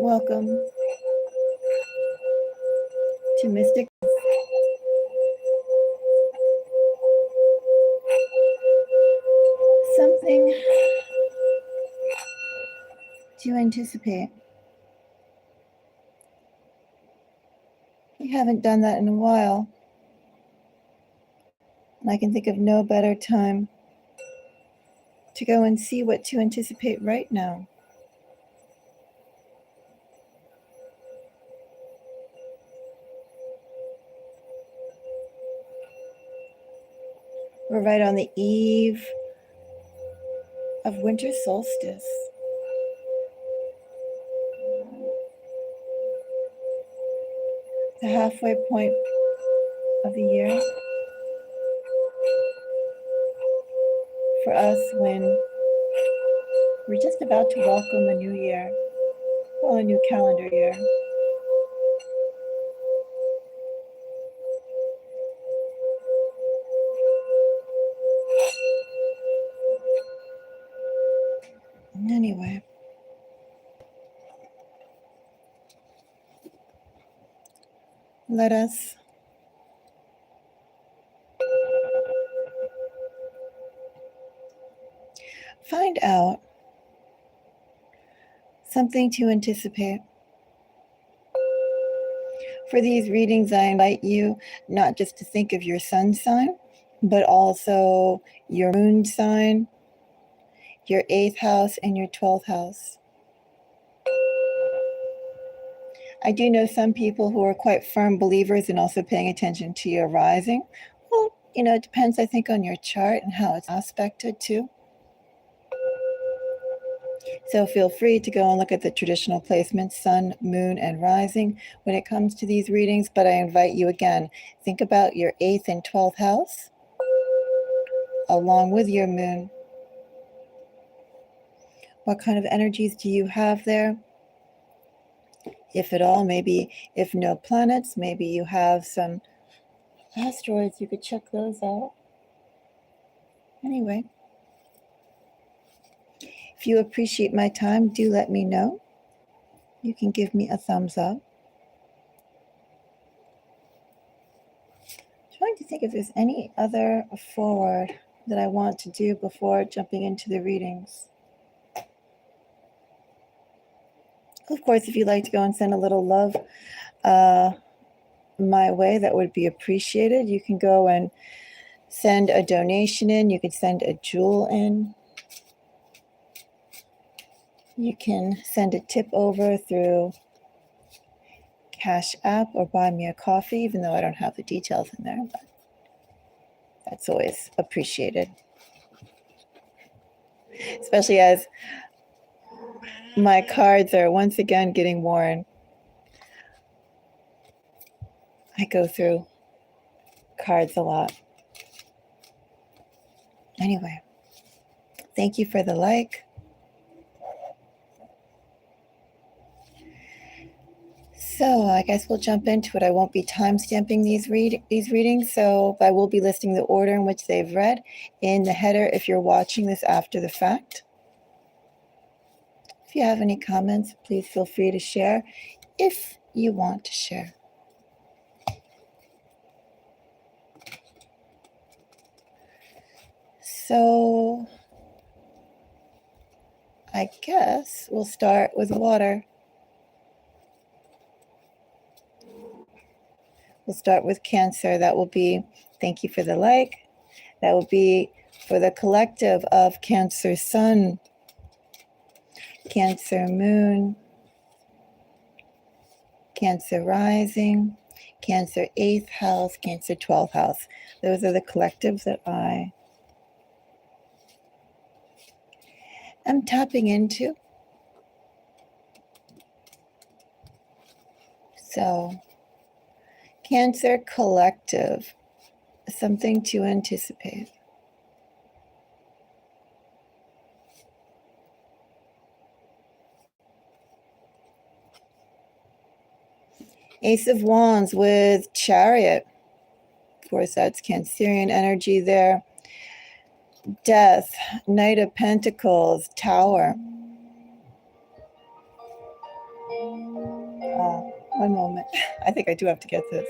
Welcome to Mystic. Something to anticipate. We haven't done that in a while, and I can think of no better time to go and see what to anticipate right now. We're right on the eve of winter solstice. The halfway point of the year for us when we're just about to welcome a new year, well, a new calendar year. Anyway, let us find out something to anticipate. For these readings, I invite you not just to think of your sun sign, but also your moon sign, your 8th house, and your 12th house. I do know some people who are quite firm believers and also paying attention to your rising. Well, it depends, I think, on your chart and how it's aspected too. So feel free to go and look at the traditional placements, sun, moon, and rising when it comes to these readings. But I invite you again, think about your 8th and 12th house along with your moon. What kind of energies do you have there? If at all, maybe if no planets, maybe you have some asteroids, you could check those out. Anyway, if you appreciate my time, do let me know. You can give me a thumbs up. Trying to think if there's any other forward that I want to do before jumping into the readings. Of course, if you'd like to go and send a little love my way, that would be appreciated. You can go and send a donation in. You could send a jewel in. You can send a tip over through Cash App or buy me a coffee, even though I don't have the details in there, but that's always appreciated. Especially as my cards are once again getting worn. I go through cards a lot. Anyway, thank you for the like. So I guess we'll jump into it. I won't be time-stamping these readings, so I will be listing the order in which they've read in the header if you're watching this after the fact. If you have any comments, please feel free to share if you want to share. So I guess we'll start with water. We'll start with Cancer. That will be, thank you for the like. That will be for the collective of Cancer Sun, Cancer Moon, Cancer Rising, Cancer 8th house, Cancer 12th house. Those are the collectives that I am tapping into. So, Cancer collective, something to anticipate. Ace of Wands with Chariot. Of course, that's Cancerian energy there. Death, Knight of Pentacles, Tower. One moment. I think I do have to get this.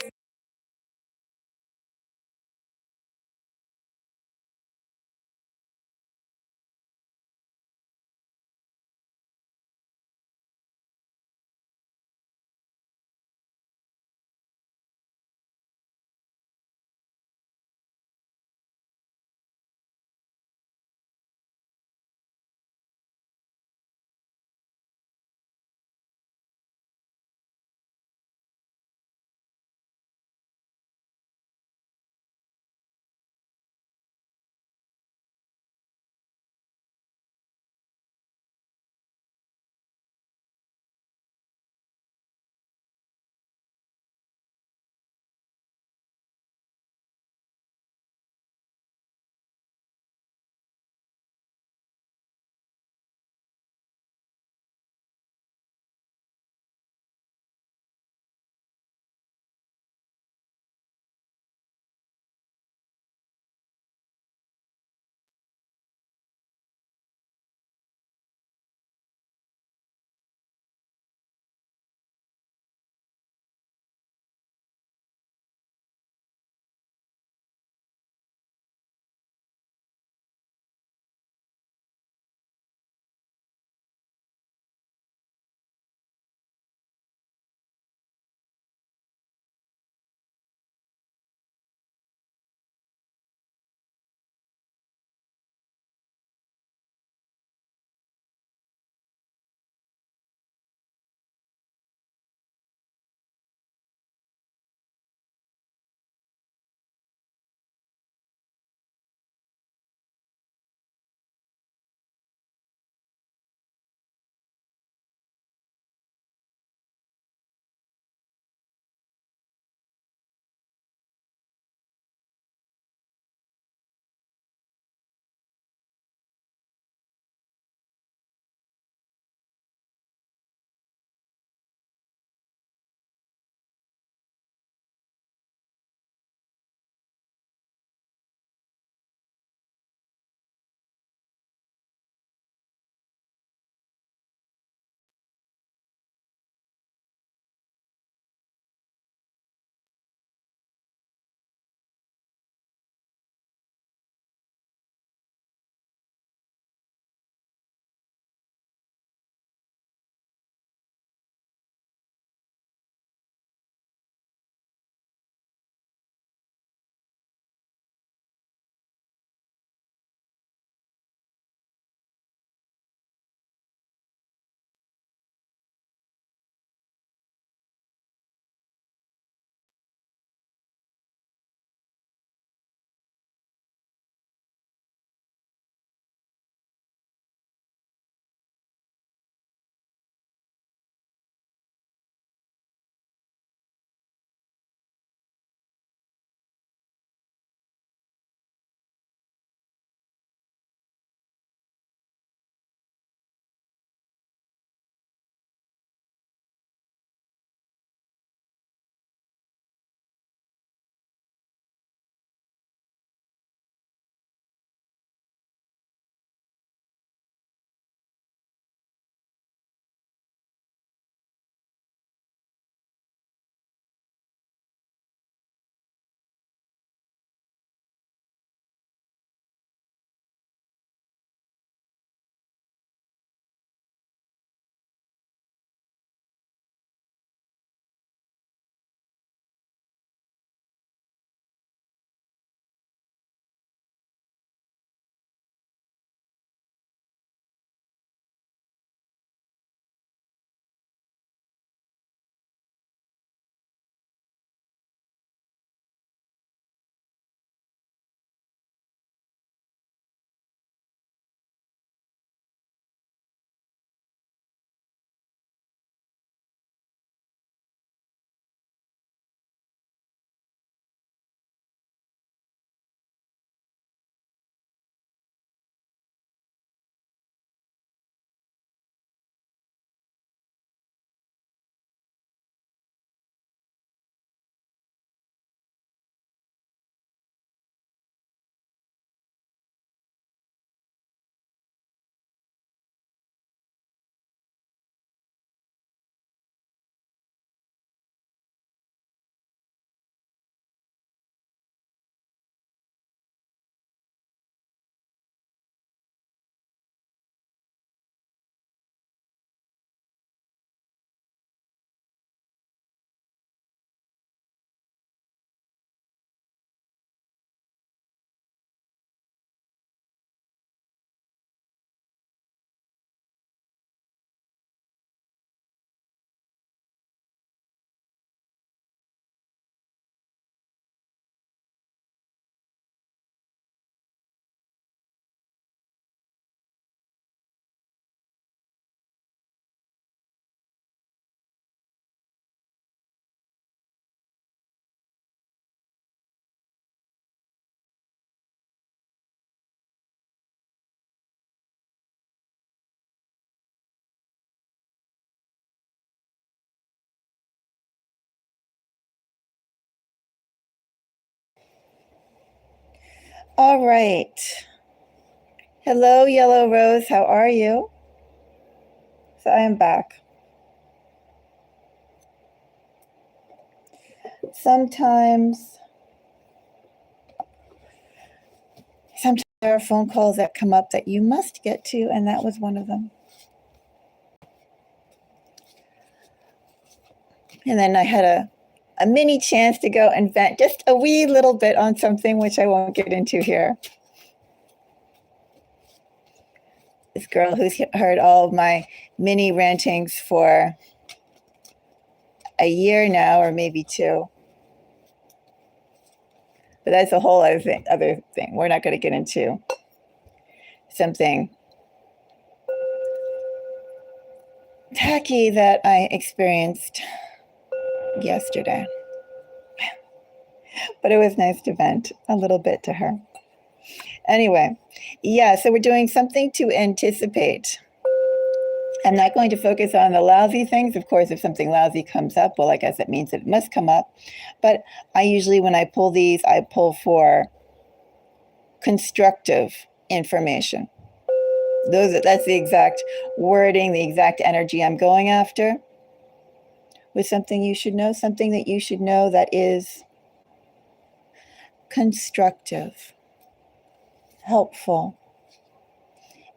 All right. Hello, Yellow Rose. How are you? So I am back. Sometimes there are phone calls that come up that you must get to, and that was one of them. And then I had a mini chance to go and vent just a wee little bit on something which I won't get into here. This girl who's heard all of my mini rantings for a year now, or maybe 2. But that's a whole other thing. We're not going to get into something tacky that I experienced yesterday. But it was nice to vent a little bit to her. Anyway, yeah, so we're doing something to anticipate. I'm not going to focus on the lousy things. Of course, if something lousy comes up, well, I guess it means it must come up. But I usually, when I pull these, I pull for constructive information. That's the exact wording, the exact energy I'm going after. With something you should know, something that you should know that is constructive, helpful,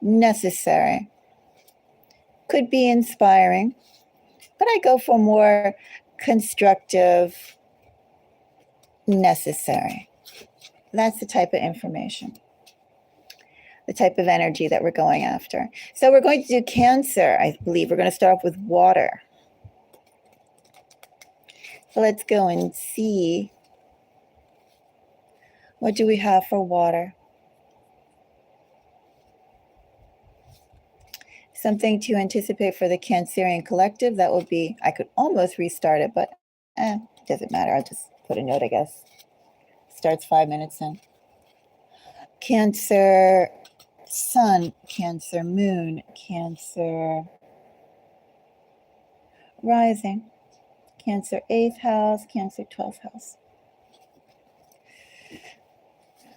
necessary. Could be inspiring, but I go for more constructive, necessary. That's the type of information, the type of energy that we're going after. So we're going to do Cancer, I believe. We're going to start off with water. So let's go and see, what do we have for water? Something to anticipate for the Cancerian collective. That would be, I could almost restart it, but it doesn't matter. I'll just put a note, I guess. Starts 5 minutes in. Cancer Sun, Cancer Moon, Cancer Rising, Cancer 8th house, Cancer 12th house.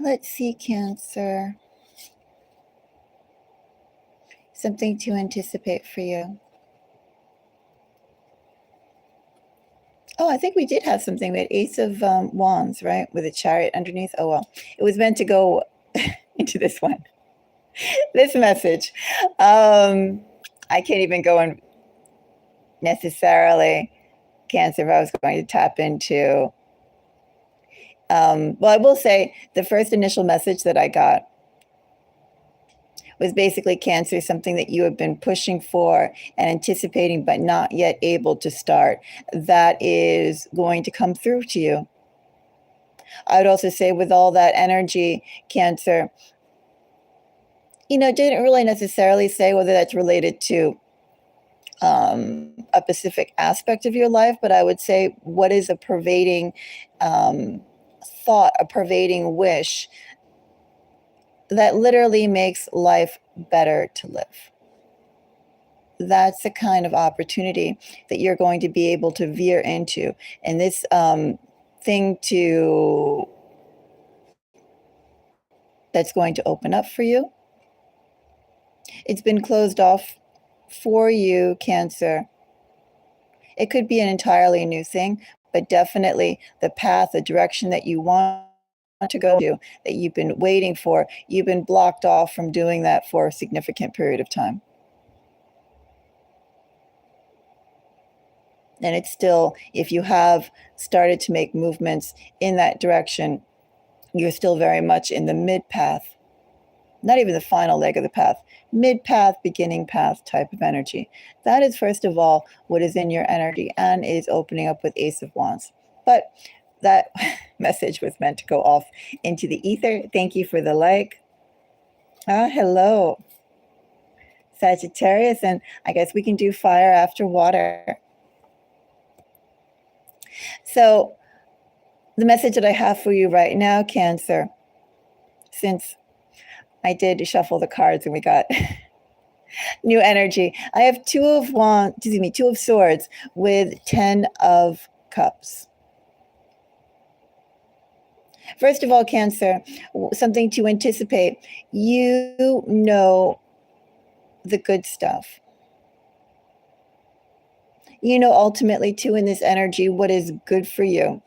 Let's see, Cancer. Something to anticipate for you. Oh, I think we did have something. We had Ace of Wands, right? With a Chariot underneath. Oh, well. It was meant to go into this one. This message. I can't even go in necessarily Cancer if I was going to tap into. Well, I will say the first initial message that I got was basically Cancer, something that you have been pushing for and anticipating, but not yet able to start. That is going to come through to you. I would also say with all that energy, Cancer, didn't really necessarily say whether that's related to a specific aspect of your life, but I would say what is a pervading thought, a pervading wish that literally makes life better to live. That's the kind of opportunity that you're going to be able to veer into. And this thing that's going to open up for you, it's been closed off for you, Cancer. It could be an entirely new thing, but definitely the path, the direction that you want to go to, that you've been waiting for, you've been blocked off from doing that for a significant period of time. And it's still, if you have started to make movements in that direction, you're still very much in the mid path, not even the final leg of the path, mid path, beginning path type of energy. That is, first of all, what is in your energy and is opening up with Ace of Wands. But that message was meant to go off into the ether. Thank you for the like. Hello, Sagittarius, and I guess we can do fire after water. So the message that I have for you right now, Cancer, since I did shuffle the cards and we got new energy, I have Two of Swords with 10 of Cups. First of all, Cancer, something to anticipate. You know the good stuff. You know, ultimately, too, in this energy, what is good for you.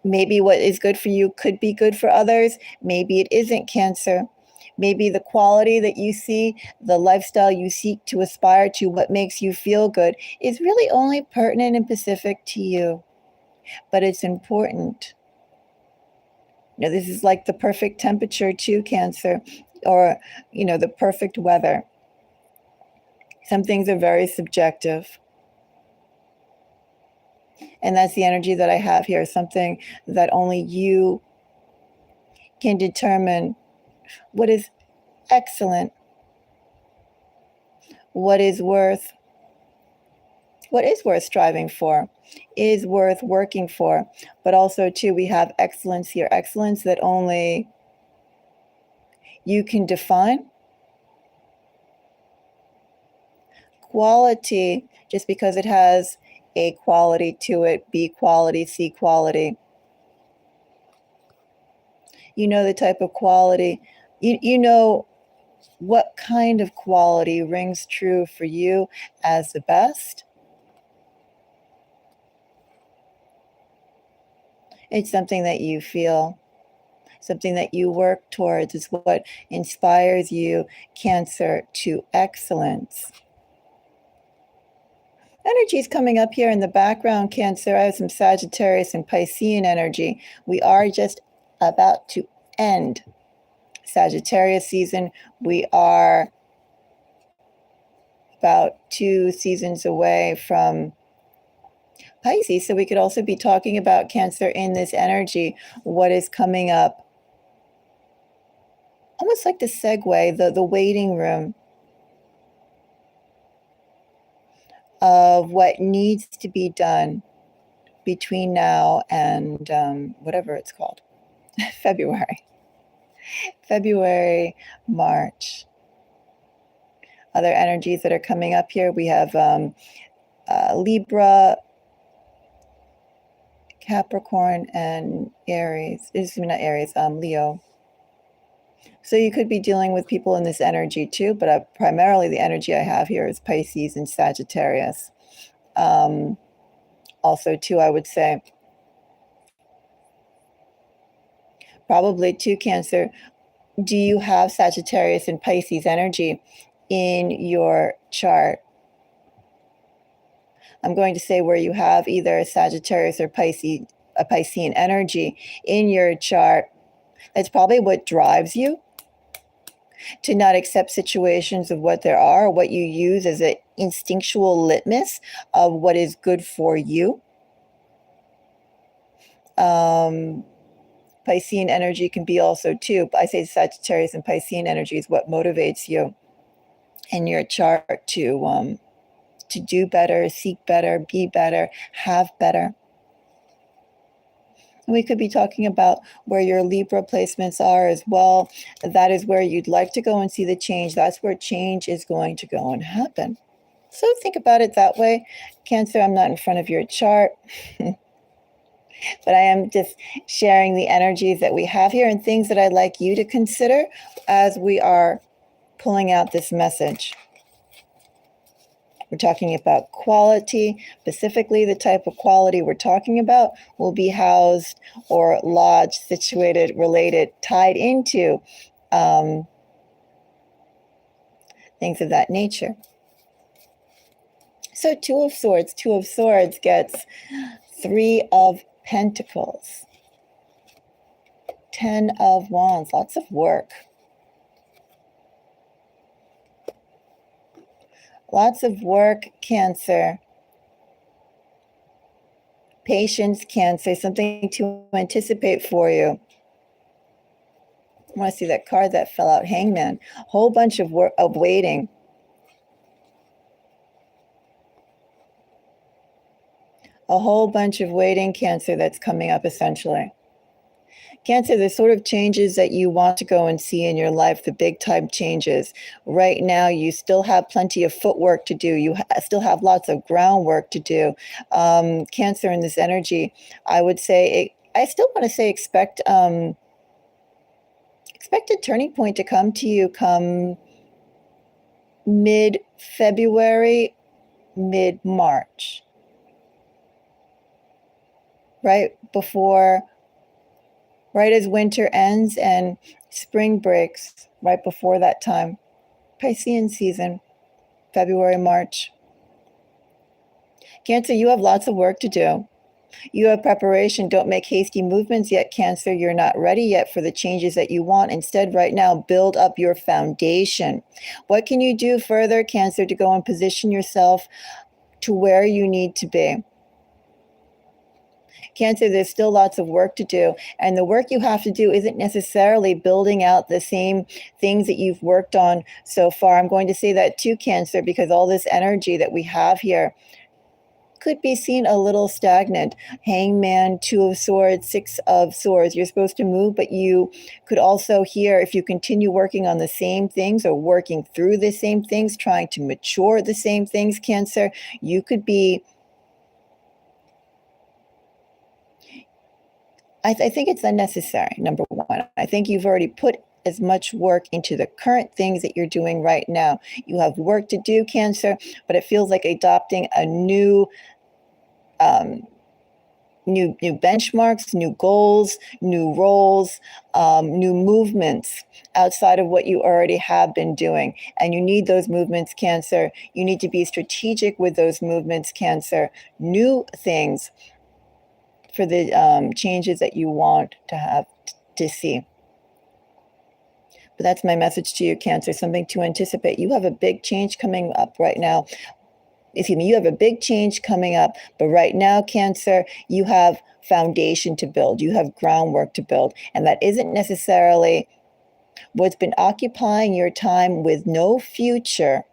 Maybe what is good for you could be good for others. Maybe it isn't, Cancer. Maybe the quality that you see, the lifestyle you seek to aspire to, what makes you feel good, is really only pertinent and specific to you. But it's important. You know, this is like the perfect temperature too, Cancer, or, you know, the perfect weather. Some things are very subjective. And that's the energy that I have here, something that only you can determine what is excellent, what is worth striving for, is worth working for. But also too, we have excellence here, excellence that only you can define. Quality, just because it has a quality to it, B quality, C quality. You know the type of quality, you know what kind of quality rings true for you as the best. It's something that you feel, something that you work towards. Is what inspires you, Cancer, to excellence. Energy's coming up here in the background, Cancer. I have some Sagittarius and Piscean energy. We are just about to end Sagittarius season. We are about 2 seasons away from Pisces. So we could also be talking about, Cancer, in this energy, what is coming up. Almost like the segue, the waiting room of what needs to be done between now and whatever it's called, February, March. Other energies that are coming up here, we have Libra, Capricorn, and Aries. Not Aries, Leo. So you could be dealing with people in this energy too, but primarily the energy I have here is Pisces and Sagittarius. Also too, I would say, probably too, Cancer, do you have Sagittarius and Pisces energy in your chart? I'm going to say where you have either Sagittarius or a Piscean energy in your chart. That's probably what drives you to not accept situations of what there are, or what you use as an instinctual litmus of what is good for you. Piscean energy can be also too, I say Sagittarius and Piscean energy is what motivates you in your chart to do better, seek better, be better, have better. We could be talking about where your Libra placements are as well. That is where you'd like to go and see the change. That's where change is going to go and happen. So think about it that way. Cancer, I'm not in front of your chart, but I am just sharing the energies that we have here and things that I'd like you to consider as we are pulling out this message. We're talking about quality. Specifically, the type of quality we're talking about will be housed or lodged, situated, related, tied into things of that nature. So Two of Swords gets 3 of Pentacles, 10 of Wands, lots of work. Lots of work, Cancer. Patience, Cancer, something to anticipate for you. I want to see that card that fell out, Hangman. Whole bunch of work, of waiting. A whole bunch of waiting, Cancer, that's coming up essentially. Cancer, the sort of changes that you want to go and see in your life, the big time changes. Right now, you still have plenty of footwork to do. You still have lots of groundwork to do. Cancer in this energy, I would say I still want to say expect a turning point to come to you come mid-February, mid-March, right as winter ends and spring breaks, right before that time. Piscean season, February, March. Cancer, you have lots of work to do. You have preparation. Don't make hasty movements yet, Cancer. You're not ready yet for the changes that you want. Instead, right now, build up your foundation. What can you do further, Cancer, to go and position yourself to where you need to be? Cancer, there's still lots of work to do. And the work you have to do isn't necessarily building out the same things that you've worked on so far. I'm going to say that too, Cancer, because all this energy that we have here could be seen a little stagnant. Hangman, Two of Swords, Six of Swords. You're supposed to move, but you could also here, if you continue working on the same things or working through the same things, trying to mature the same things, Cancer, you could be... I think it's unnecessary, number one. I think you've already put as much work into the current things that you're doing right now. You have work to do, Cancer, but it feels like adopting a new benchmarks, new goals, new roles, new movements outside of what you already have been doing. And you need those movements, Cancer. You need to be strategic with those movements, Cancer. New things for the changes that you want to have to see. But that's my message to you, Cancer, something to anticipate. You have a big change coming up right now. You have a big change coming up, but right now, Cancer, you have foundation to build. You have groundwork to build. And that isn't necessarily what's been occupying your time with no future.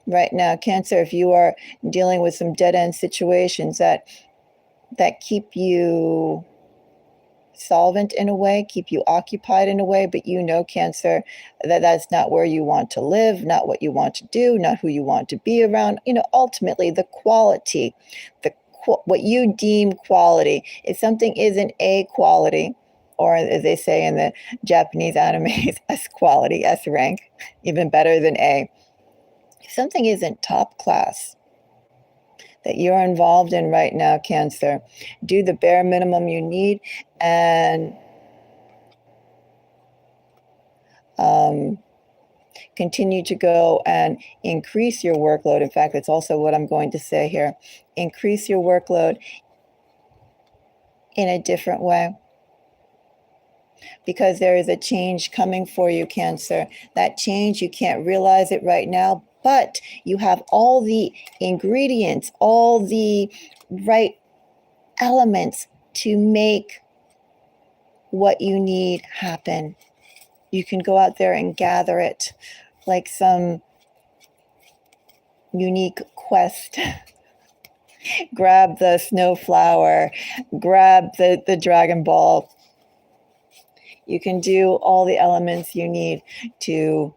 Right now, Cancer, if you are dealing with some dead-end situations that keep you solvent in a way, keep you occupied in a way, but you know, Cancer, that's not where you want to live, not what you want to do, not who you want to be around. Ultimately, the quality, what you deem quality. If something isn't A quality, or as they say in the Japanese animes, S quality, S rank, even better than A. If something isn't top class that you're involved in right now, Cancer, do the bare minimum you need and continue to go and increase your workload. In fact, that's also what I'm going to say here. Increase your workload in a different way, because there is a change coming for you, Cancer. That change, you can't realize it right now, but you have all the ingredients, all the right elements to make what you need happen. You can go out there and gather it like some unique quest. Grab the snowflower, grab the Dragon Ball. You can do all the elements you need to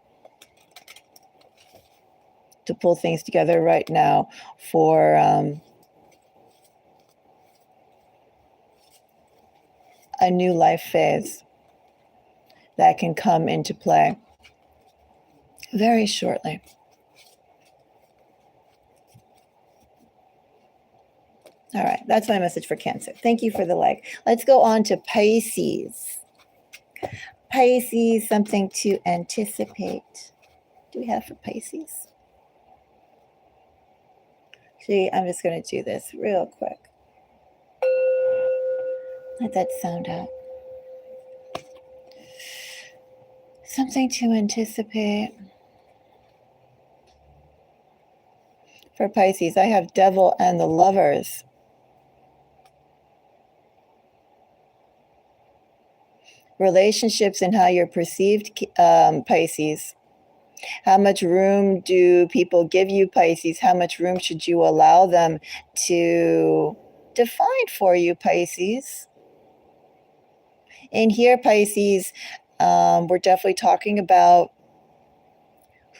pull things together right now for a new life phase that can come into play very shortly. All right, that's my message for Cancer. Thank you for the like. Let's go on to Pisces. Pisces, something to anticipate. Do we have for Pisces? See, I'm just going to do this real quick. Let that sound out. Something to anticipate. For Pisces, I have Devil and the Lovers. Relationships and how you're perceived, Pisces. How much room do people give you, Pisces? How much room should you allow them to define for you, Pisces? And here, Pisces, we're definitely talking about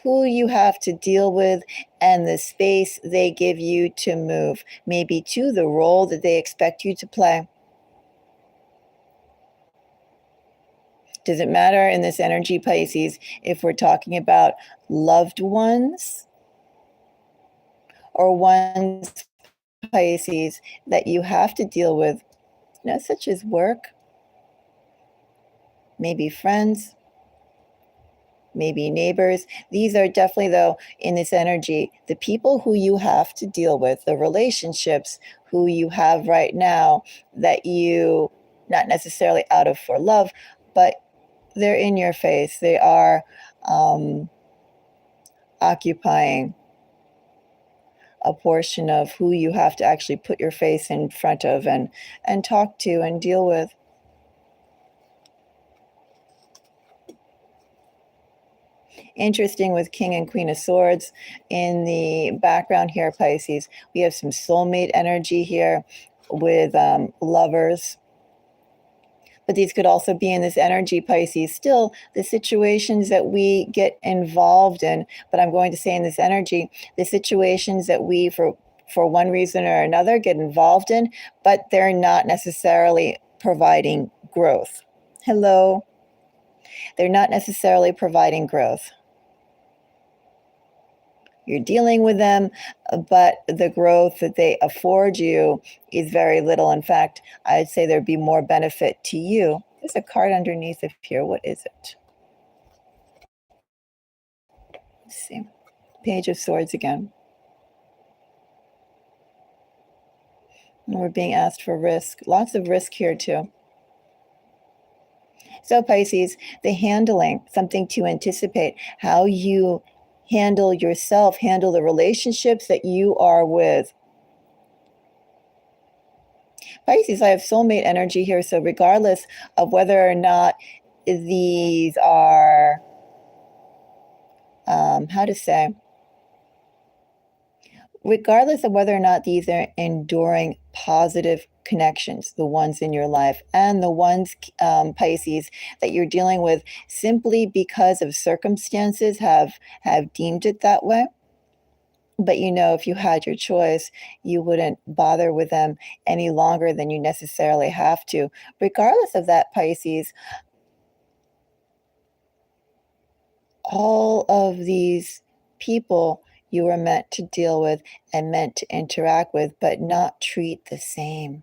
who you have to deal with, and the space they give you to move, maybe to the role that they expect you to play. Does it matter in this energy, Pisces, if we're talking about loved ones or ones, Pisces, that you have to deal with, such as work, maybe friends, maybe neighbors? These are definitely, though, in this energy, the people who you have to deal with, the relationships who you have right now that you, not necessarily out of for love, but they're in your face. They are occupying a portion of who you have to actually put your face in front of and talk to and deal with. Interesting with King and Queen of Swords in the background here, Pisces. We have some soulmate energy here with lovers. But these could also be in this energy, Pisces. Still, the situations that we get involved in, but I'm going to say in this energy, the situations that we, for one reason or another, get involved in, but they're not necessarily providing growth. Hello? They're not necessarily providing growth. You're dealing with them, but the growth that they afford you is very little. In fact, I'd say there'd be more benefit to you. There's a card underneath of here. What is it? Let's see. Page of Swords again. And we're being asked for risk. Lots of risk here too. So Pisces, the handling, something to anticipate, how you handle yourself, handle the relationships that you are with. Pisces, I have soulmate energy here, so regardless of whether or not these are, regardless of whether or not these are enduring positive connections, the ones in your life, and the ones, Pisces, that you're dealing with simply because of circumstances have deemed it that way. But if you had your choice, you wouldn't bother with them any longer than you necessarily have to. Regardless of that, Pisces, all of these people you were meant to deal with and meant to interact with, but not treat the same.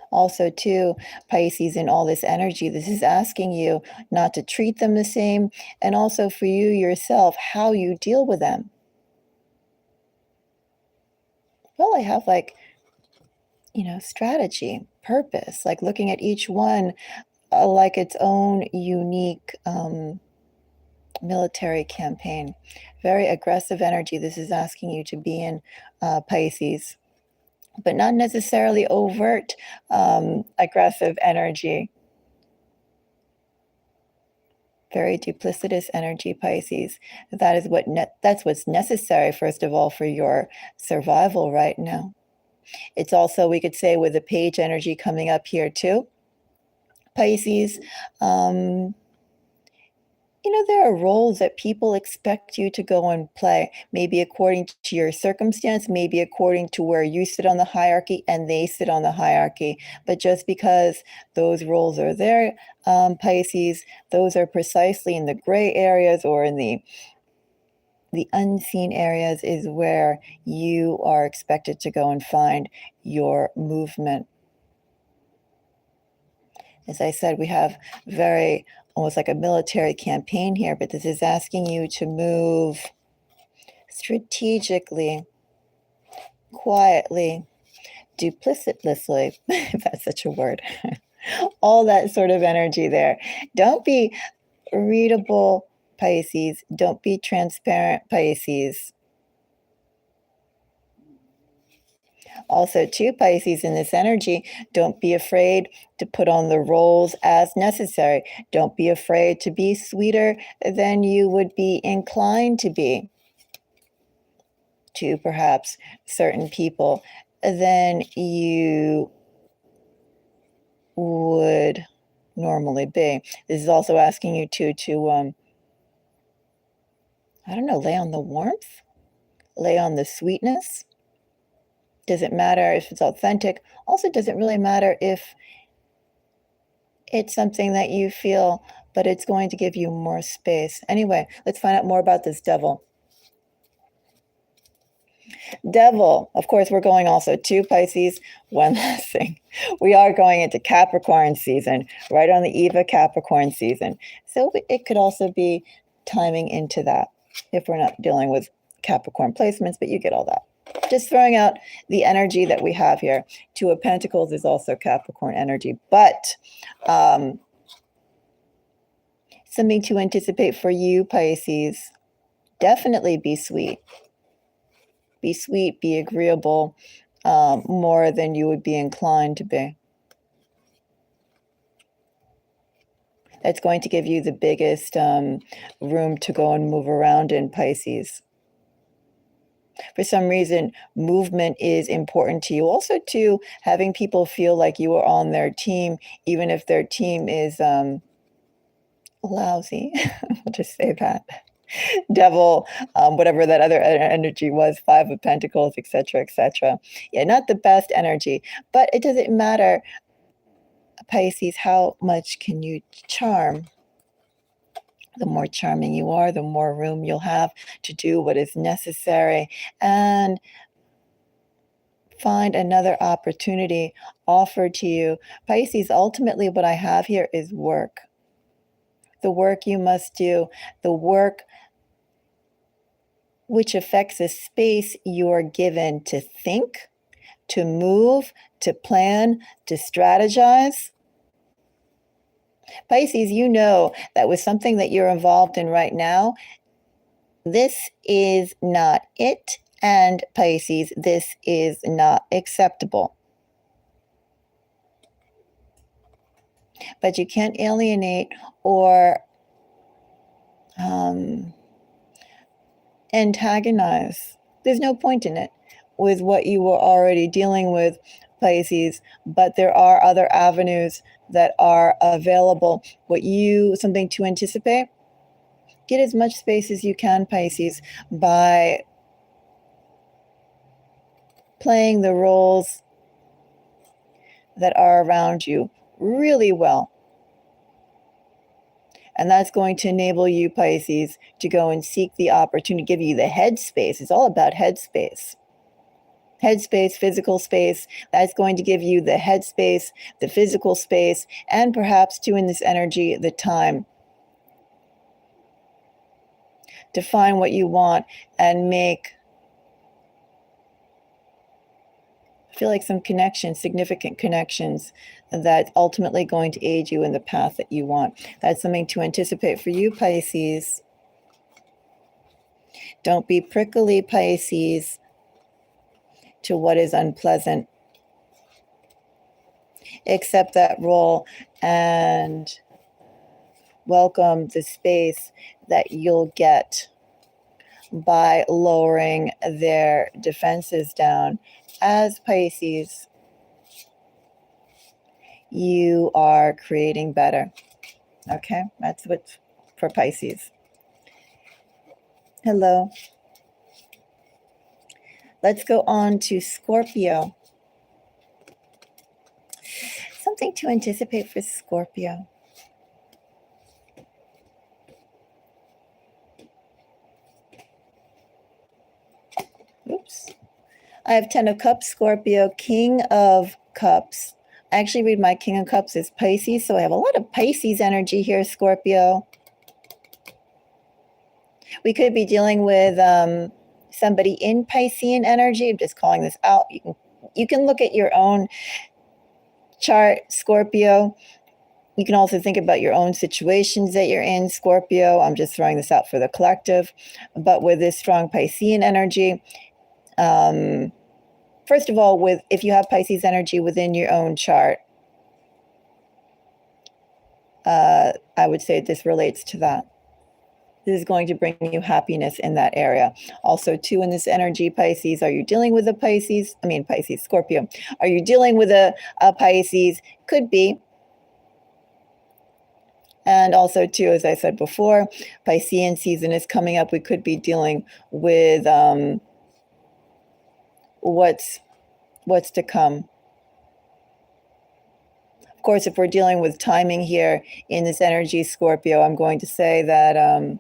Also, too, Pisces, in all this energy, this is asking you not to treat them the same, and also for you yourself, how you deal with them. Well, I have strategy, purpose, like looking at each one like its own unique military campaign. Very aggressive energy this is asking you to be in, Pisces, but not necessarily overt aggressive energy. Very duplicitous energy, Pisces. That is that's what's necessary, first of all, for your survival right now. It's also, we could say, with the page energy coming up here too, Pisces, there are roles that people expect you to go and play, maybe according to your circumstance, maybe according to where you sit on the hierarchy and they sit on the hierarchy. But just because those roles are there, Pisces, those are precisely in the gray areas or in the unseen areas is where you are expected to go and find your movement. As I said, we have very almost like a military campaign here, but this is asking you to move strategically, quietly, duplicitously, if that's such a word. All that sort of energy there. Don't be readable, Pisces. Don't be transparent, Pisces. Also, too, Pisces, in this energy, don't be afraid to put on the roles as necessary. Don't be afraid to be sweeter than you would be inclined to be to perhaps certain people than you would normally be. This is also asking you to I don't know, lay on the warmth, lay on the sweetness. Doesn't matter if it's authentic. Also, doesn't really matter if it's something that you feel, but it's going to give you more space. Anyway, let's find out more about this devil. Devil, of course, we're going also to Pisces. One last thing. We are going into Capricorn season, right on the eve of Capricorn season. So it could also be timing into that if we're not dealing with Capricorn placements, but you get all that. Just throwing out the energy that we have here. Two of Pentacles is also Capricorn energy, but something to anticipate for you, Pisces. Definitely be sweet. Be sweet, be agreeable, more than you would be inclined to be. That's going to give you the biggest room to go and move around in, Pisces. For some reason, movement is important to you. Also, too, having people feel like you are on their team, even if their team is lousy. I'll just say that. Devil, whatever that other energy was, Five of Pentacles, etc., etc. Yeah, not the best energy, but it doesn't matter, Pisces, how much can you charm? The more charming you are, the more room you'll have to do what is necessary and find another opportunity offered to you. Pisces, ultimately what I have here is work. The work you must do, the work which affects the space you are given to think, to move, to plan, to strategize. Pisces, you know that with something that you're involved in right now, this is not it. And Pisces, this is not acceptable. But you can't alienate or antagonize. There's no point in it with what you were already dealing with, Pisces, but there are other avenues that are available. Something to anticipate, get as much space as you can, Pisces, by playing the roles that are around you really well. And that's going to enable you, Pisces, to go and seek the opportunity, give you the headspace. It's all about headspace. Headspace, physical space. That's going to give you the headspace, the physical space, and perhaps, too, in this energy, the time to find what you want and make, I feel like, some connections, significant connections that's ultimately going to aid you in the path that you want. That's something to anticipate for you, Pisces. Don't be prickly, Pisces, to what is unpleasant. Accept that role and welcome the space that you'll get by lowering their defenses down. As Pisces, you are creating better. Okay, that's what's for Pisces. Hello. Let's go on to Scorpio. Something to anticipate for Scorpio. Oops. I have 10 of Cups, Scorpio, King of Cups. I actually read my King of Cups as Pisces, so I have a lot of Pisces energy here, Scorpio. We could be dealing with somebody in Piscean energy. I'm just calling this out. You can look at your own chart, Scorpio. You can also think about your own situations that you're in, Scorpio. I'm just throwing this out for the collective. But with this strong Piscean energy, first of all, if you have Pisces energy within your own chart, I would say this relates to that. This is going to bring you happiness in that area. Also, too, in this energy, Pisces, are you dealing with a Scorpio? Are you dealing with a Pisces? Could be. And also, too, as I said before, Piscean season is coming up. We could be dealing with what's to come. Of course, if we're dealing with timing here in this energy, Scorpio, I'm going to say that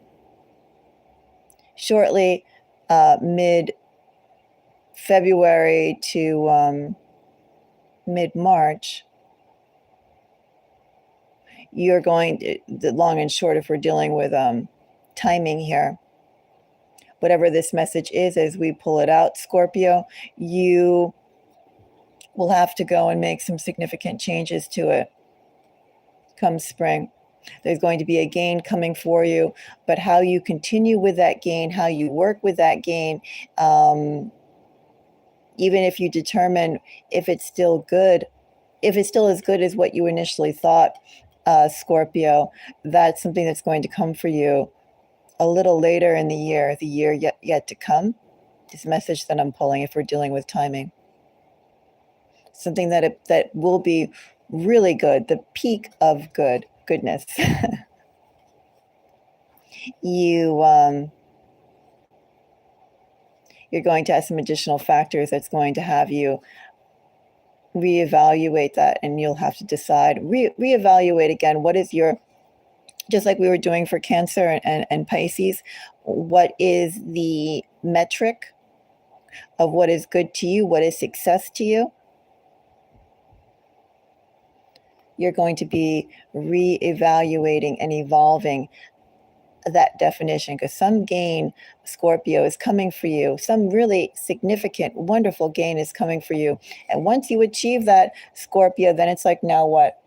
shortly, mid-February to mid-March, you're going to, the long and short, if we're dealing with timing here, whatever this message is, as we pull it out, Scorpio, you will have to go and make some significant changes to it come spring. There's going to be a gain coming for you, but how you continue with that gain, how you work with that gain, even if you determine if it's still good, if it's still as good as what you initially thought, Scorpio, that's something that's going to come for you a little later in the year yet to come. This message that I'm pulling, if we're dealing with timing, something that will be really good, the peak of goodness. You're going to have some additional factors that's going to have you reevaluate that, and you'll have to decide, reevaluate again, what is your, just like we were doing for Cancer and Pisces, what is the metric of what is good to you, what is success to you. You're going to be reevaluating and evolving that definition, because some gain, Scorpio, is coming for you. Some really significant, wonderful gain is coming for you. And once you achieve that, Scorpio, then it's like, now what?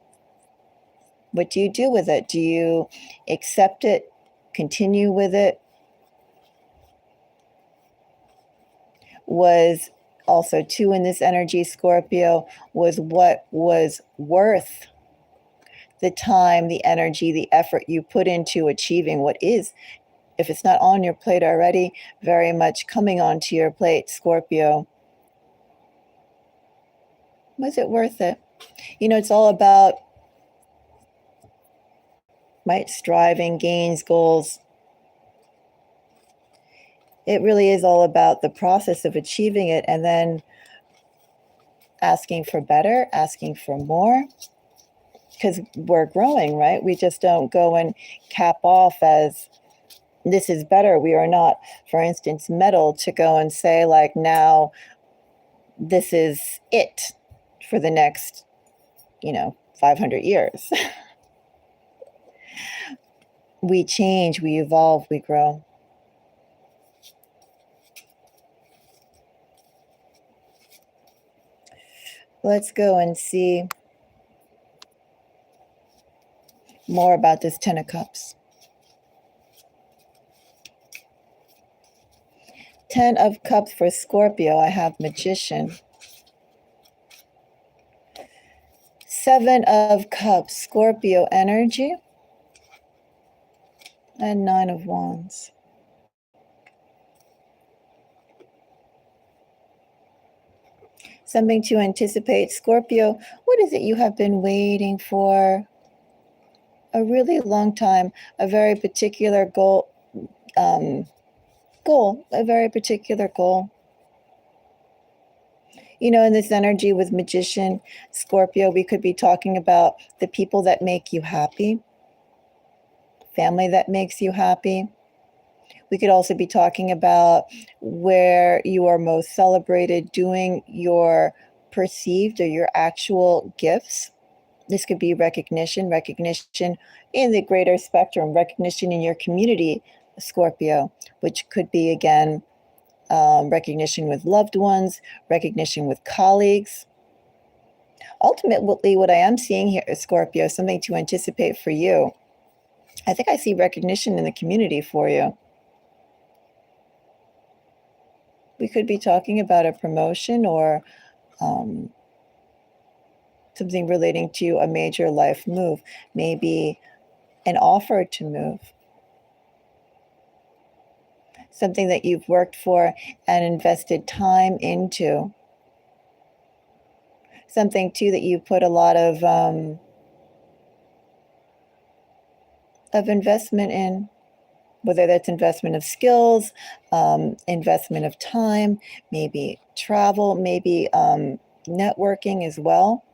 What do you do with it? Do you accept it? Continue with it? Was also, too, in this energy, Scorpio, was what was worth the time, the energy, the effort you put into achieving what is, if it's not on your plate already, very much coming onto your plate, Scorpio. Was it worth it? You know, it's all about, right, striving, gains, goals. It really is all about the process of achieving it, and then asking for better, asking for more, because we're growing, right? We just don't go and cap off as this is better. We are not, for instance, metal, to go and say, like, now this is it for the next 500 years. We change, we evolve, we grow. Let's go and see more about this Ten of Cups. Ten of Cups for Scorpio, I have Magician. Seven of Cups, Scorpio energy. And Nine of Wands. Something to anticipate, Scorpio. What is it you have been waiting for? A really long time, a very particular goal, a very particular goal. You know, in this energy with Magician, Scorpio, we could be talking about the people that make you happy, family that makes you happy. We could also be talking about where you are most celebrated, doing your perceived or your actual gifts. This could be recognition in the greater spectrum, recognition in your community, Scorpio, which could be, again, recognition with loved ones, recognition with colleagues. Ultimately, what I am seeing here, Scorpio, something to anticipate for you. I think I see recognition in the community for you. We could be talking about a promotion or something relating to a major life move, maybe an offer to move, something that you've worked for and invested time into, something too that you put a lot of of investment in, whether that's investment of skills, investment of time, maybe travel, maybe networking as well.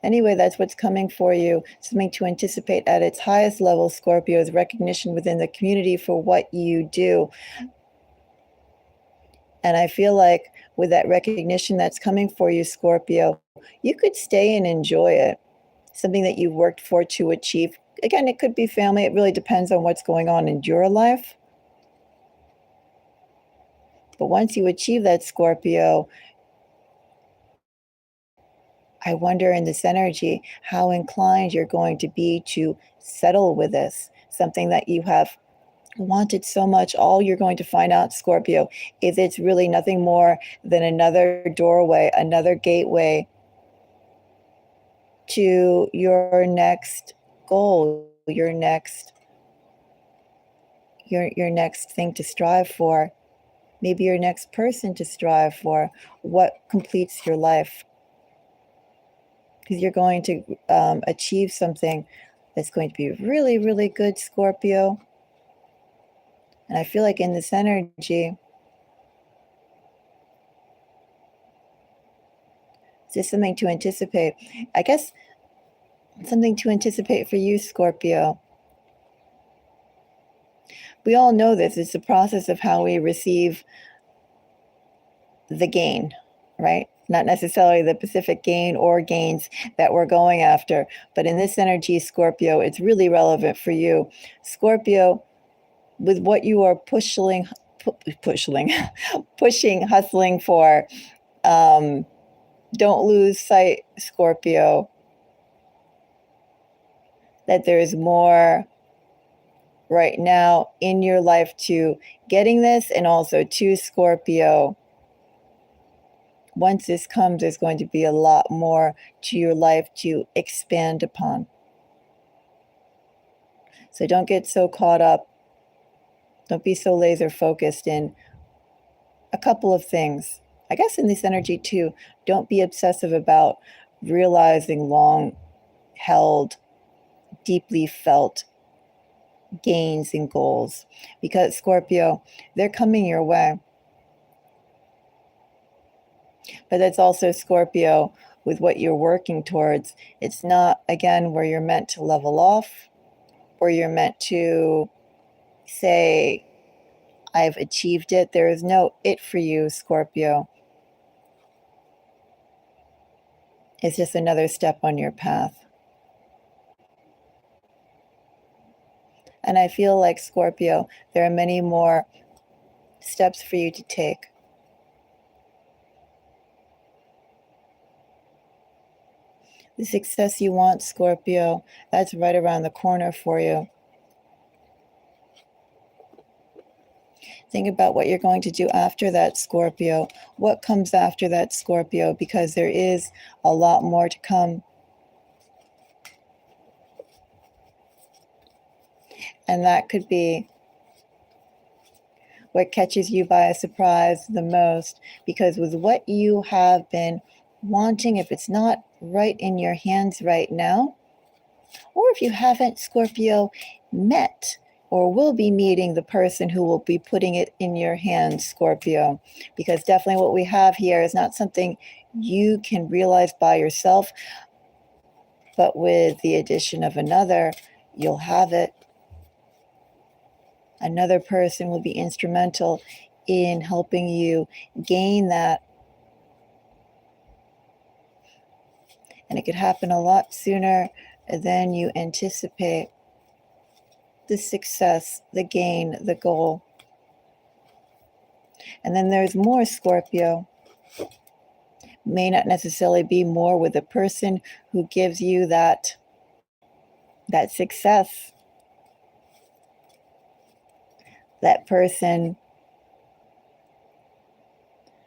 Anyway, that's what's coming for you. Something to anticipate at its highest level, Scorpio, is recognition within the community for what you do. And I feel like with that recognition that's coming for you, Scorpio, you could stay and enjoy it. Something that you've worked for to achieve. Again, it could be family. It really depends on what's going on in your life. But once you achieve that, Scorpio, I wonder in this energy how inclined you're going to be to settle with this, something that you have wanted so much. All you're going to find out, Scorpio, is it's really nothing more than another doorway, another gateway to your next goal, your next thing to strive for, maybe your next person to strive for, what completes your life. Because you're going to achieve something that's going to be really, really good, Scorpio. And I feel like in this energy, it's just something to anticipate. I guess something to anticipate for you, Scorpio. We all know this. It's the process of how we receive the gain, right? Not necessarily the specific gain or gains that we're going after. But in this energy, Scorpio, it's really relevant for you. Scorpio, with what you are pushing, hustling for, don't lose sight, Scorpio, that there is more right now in your life to getting this, and also to Scorpio, once this comes, there's going to be a lot more to your life to expand upon. So don't get so caught up. Don't be so laser focused in a couple of things. I guess in this energy too, don't be obsessive about realizing long held, deeply felt gains and goals, because Scorpio, they're coming your way. But that's also, Scorpio, with what you're working towards. It's not, again, where you're meant to level off, or you're meant to say, I've achieved it. There is no it for you, Scorpio. It's just another step on your path. And I feel like, Scorpio, there are many more steps for you to take. The success you want, Scorpio, that's right around the corner for you. Think about what you're going to do after that, Scorpio. What comes after that, Scorpio? Because there is a lot more to come. And that could be what catches you by a surprise the most. Because with what you have been wanting, if it's not right in your hands right now, or if you haven't, Scorpio, met or will be meeting the person who will be putting it in your hands, Scorpio, because definitely what we have here is not something you can realize by yourself, but with the addition of another, you'll have it. Another person will be instrumental in helping you gain that. And it could happen a lot sooner than you anticipate. The success, the gain, the goal. And then there's more, Scorpio. May not necessarily be more with the person who gives you that success. That person,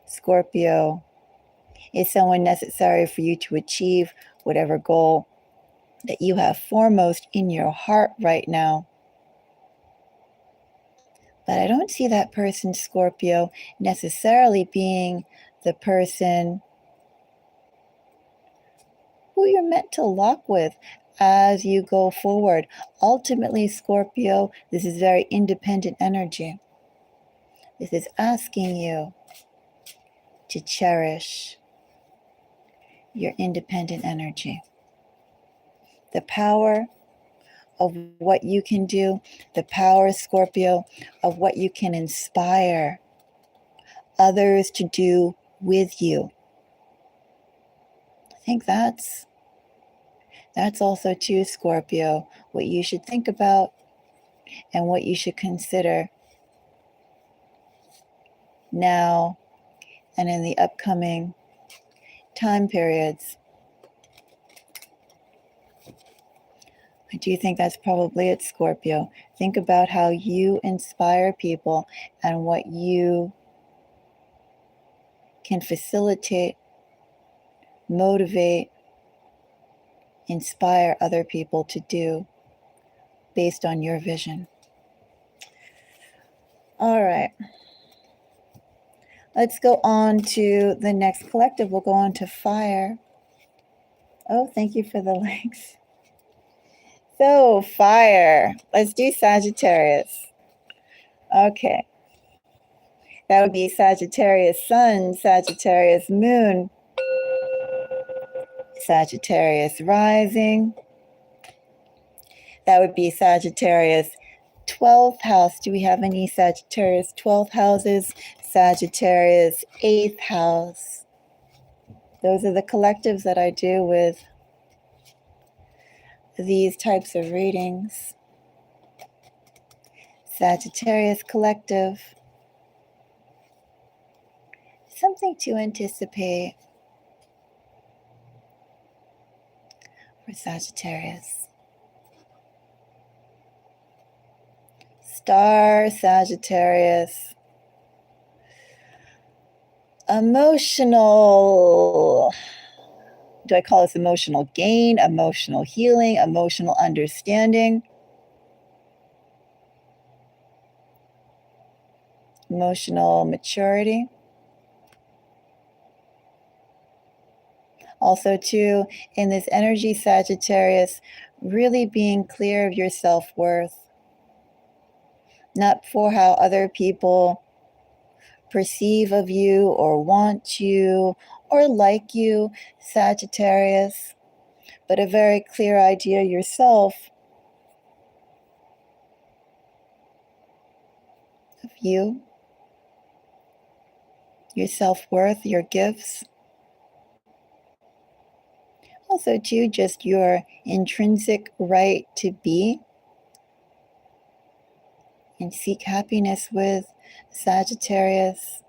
Scorpio, is someone necessary for you to achieve whatever goal that you have foremost in your heart right now. But I don't see that person, Scorpio, necessarily being the person who you're meant to lock with. as you go forward. Ultimately, Scorpio, this is very independent energy. This is asking you to cherish your independent energy. The power of what you can do, the power, Scorpio, of what you can inspire others to do with you. I think that's also too, Scorpio, what you should think about and what you should consider now and in the upcoming time periods. I do think that's probably it, Scorpio. Think about how you inspire people and what you can facilitate, motivate, inspire other people to do based on your vision. All right. Let's go on to the next collective. We'll go on to fire. Oh, thank you for the likes. So, fire. Let's do Sagittarius. Okay. That would be Sagittarius Sun, Sagittarius Moon, Sagittarius Rising. That would be Sagittarius 12th house. Do we have any Sagittarius 12th houses? Sagittarius 8th house. Those are the collectives that I do with these types of readings. Sagittarius collective. Something to anticipate for Sagittarius. Star Sagittarius. Emotional. Do I call this emotional gain, emotional healing, emotional understanding? Emotional maturity. Also, too, in this energy, Sagittarius, really being clear of your self-worth. Not for how other people perceive of you or want you or like you, Sagittarius, but a very clear idea yourself of you, your self-worth, your gifts. Also, too, just your intrinsic right to be and seek happiness with Sagittarius.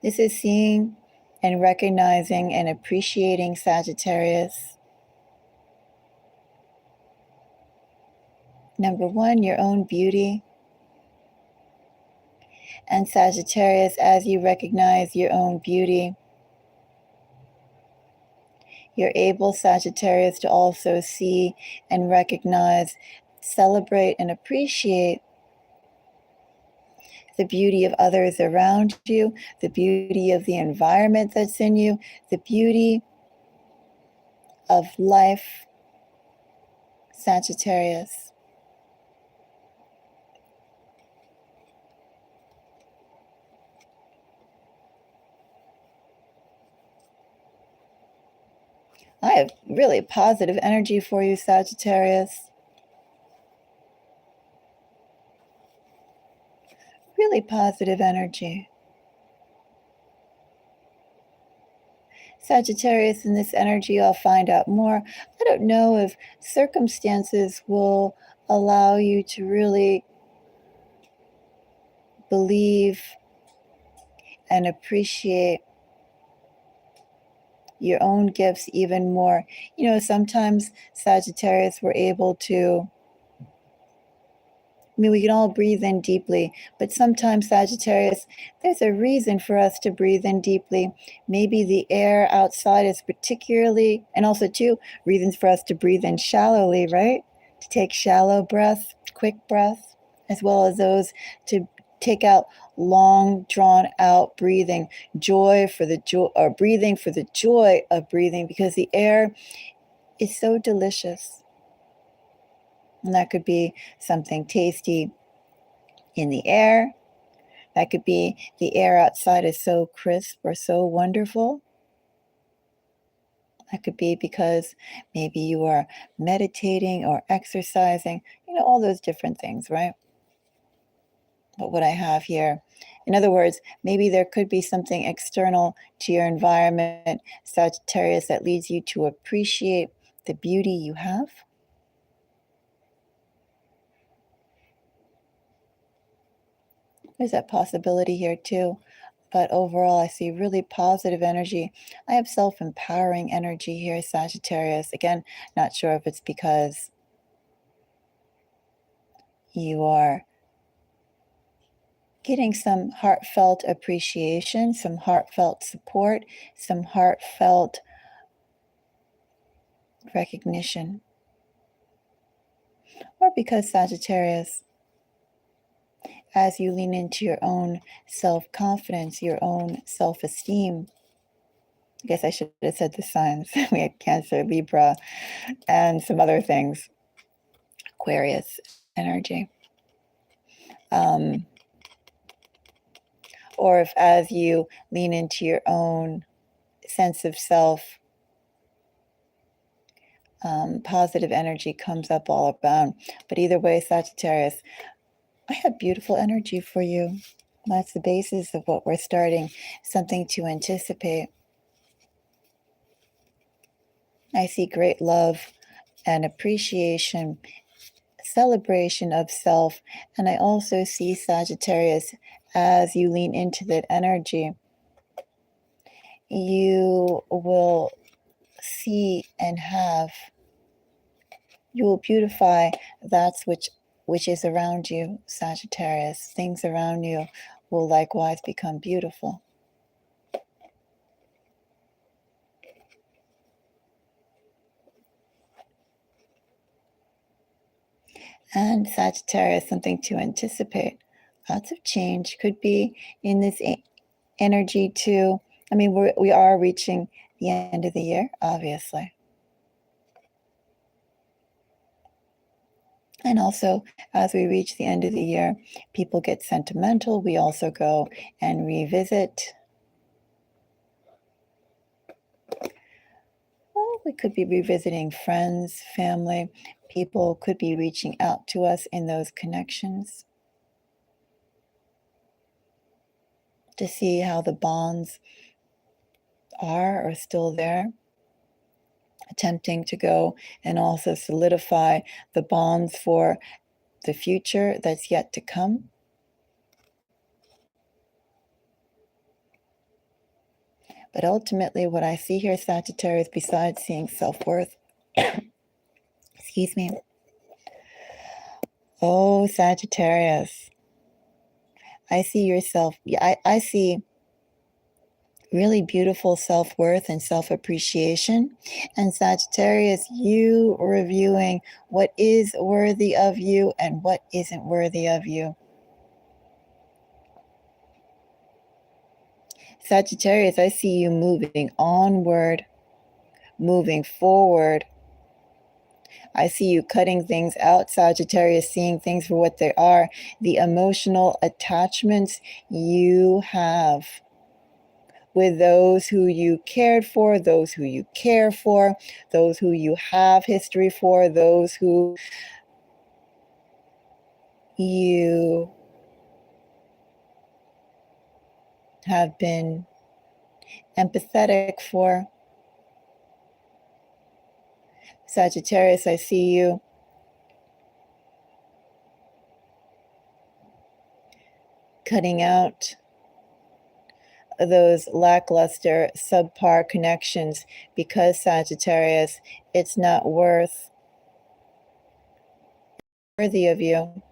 This is seeing and recognizing and appreciating Sagittarius. Number one, your own beauty. And Sagittarius, as you recognize your own beauty, you're able, Sagittarius, to also see and recognize, celebrate, and appreciate the beauty of others around you, the beauty of the environment that's in you, the beauty of life, Sagittarius. I have really positive energy for you, Sagittarius. Really positive energy. Sagittarius, in this energy, I'll find out more. I don't know if circumstances will allow you to really believe and appreciate your own gifts even more. You know, sometimes Sagittarius, we're able to, we can all breathe in deeply, but sometimes, Sagittarius, there's a reason for us to breathe in deeply. Maybe the air outside is particularly, and also too, reasons for us to breathe in shallowly, right? To take shallow breath, quick breath, as well as those to take out long, drawn out breathing, joy for the joy, or breathing for the joy of breathing, because the air is so delicious. And that could be something tasty in the air. That could be the air outside is so crisp or so wonderful. That could be because maybe you are meditating or exercising, all those different things, right? But what I have here, in other words, maybe there could be something external to your environment, Sagittarius, that leads you to appreciate the beauty you have. There's that possibility here too. But overall, I see really positive energy. I have self-empowering energy here, Sagittarius. Again, not sure if it's because you are getting some heartfelt appreciation, some heartfelt support, some heartfelt recognition. Or because, Sagittarius, as you lean into your own self-confidence, your own self-esteem, I guess I should have said the signs. We had Cancer, Libra, and some other things. Aquarius energy. Or if as you lean into your own sense of self, positive energy comes up all around. But either way, Sagittarius, I have beautiful energy for you. That's the basis of what we're starting, something to anticipate. I see great love and appreciation, celebration of self. And I also see, Sagittarius, as you lean into that energy, you will see and have, you will beautify that's which is around you, Sagittarius. Things around you will likewise become beautiful. And Sagittarius, something to anticipate. Lots of change could be in this energy too. I mean, we are reaching the end of the year, obviously. And also, as we reach the end of the year, people get sentimental. We also go and revisit. Well, we could be revisiting friends, family. People could be reaching out to us in those connections to see how the bonds are still there. Attempting to go and also solidify the bonds for the future that's yet to come. But ultimately, what I see here, Sagittarius, besides seeing self-worth, excuse me. Oh, Sagittarius, I see yourself. I see really beautiful self-worth and self-appreciation. And Sagittarius, you reviewing what is worthy of you and what isn't worthy of you. Sagittarius, I see you moving onward, moving forward. I see you cutting things out, Sagittarius, seeing things for what they are. The emotional attachments you have with those who you cared for, those who you care for, those who you have history for, those who you have been empathetic for. Sagittarius, I see you cutting out those lackluster, subpar connections because, Sagittarius, it's not worthy of you.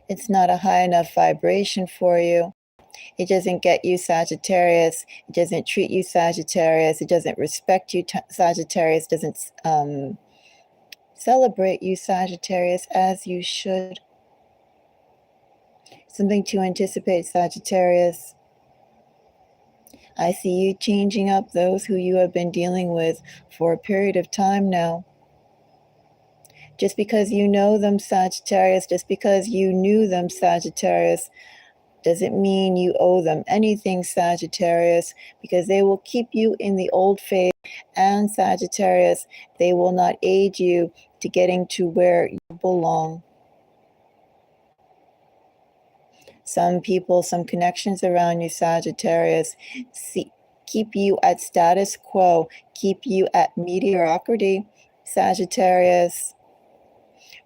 It's not a high enough vibration for you. It doesn't get you, Sagittarius. It doesn't treat you, Sagittarius. It doesn't respect you, Sagittarius. It doesn't celebrate you, Sagittarius, as you should. something to anticipate, Sagittarius. I see you changing up those who you have been dealing with for a period of time now. Just because you know them, Sagittarius, just because you knew them, Sagittarius, doesn't mean you owe them anything, Sagittarius, because they will keep you in the old phase. And Sagittarius, they will not aid you to getting to where you belong. Some people, some connections around you, Sagittarius, keep you at status quo, keep you at mediocrity, Sagittarius.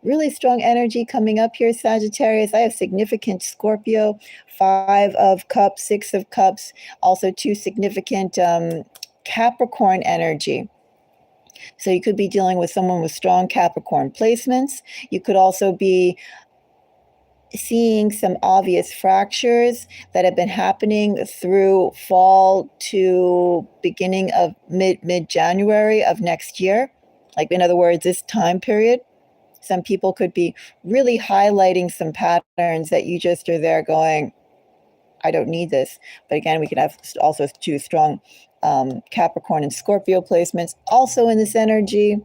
Really strong energy coming up here, Sagittarius. I have significant Scorpio, 5 of Cups, 6 of Cups, also 2 significant Capricorn energy. So you could be dealing with someone with strong Capricorn placements. You could also be seeing some obvious fractures that have been happening through fall to beginning of mid-January of next year. Like, in other words, this time period. Some people could be really highlighting some patterns that you just are there going, I don't need this. But again, we could have also 2 strong Capricorn and Scorpio placements also in this energy.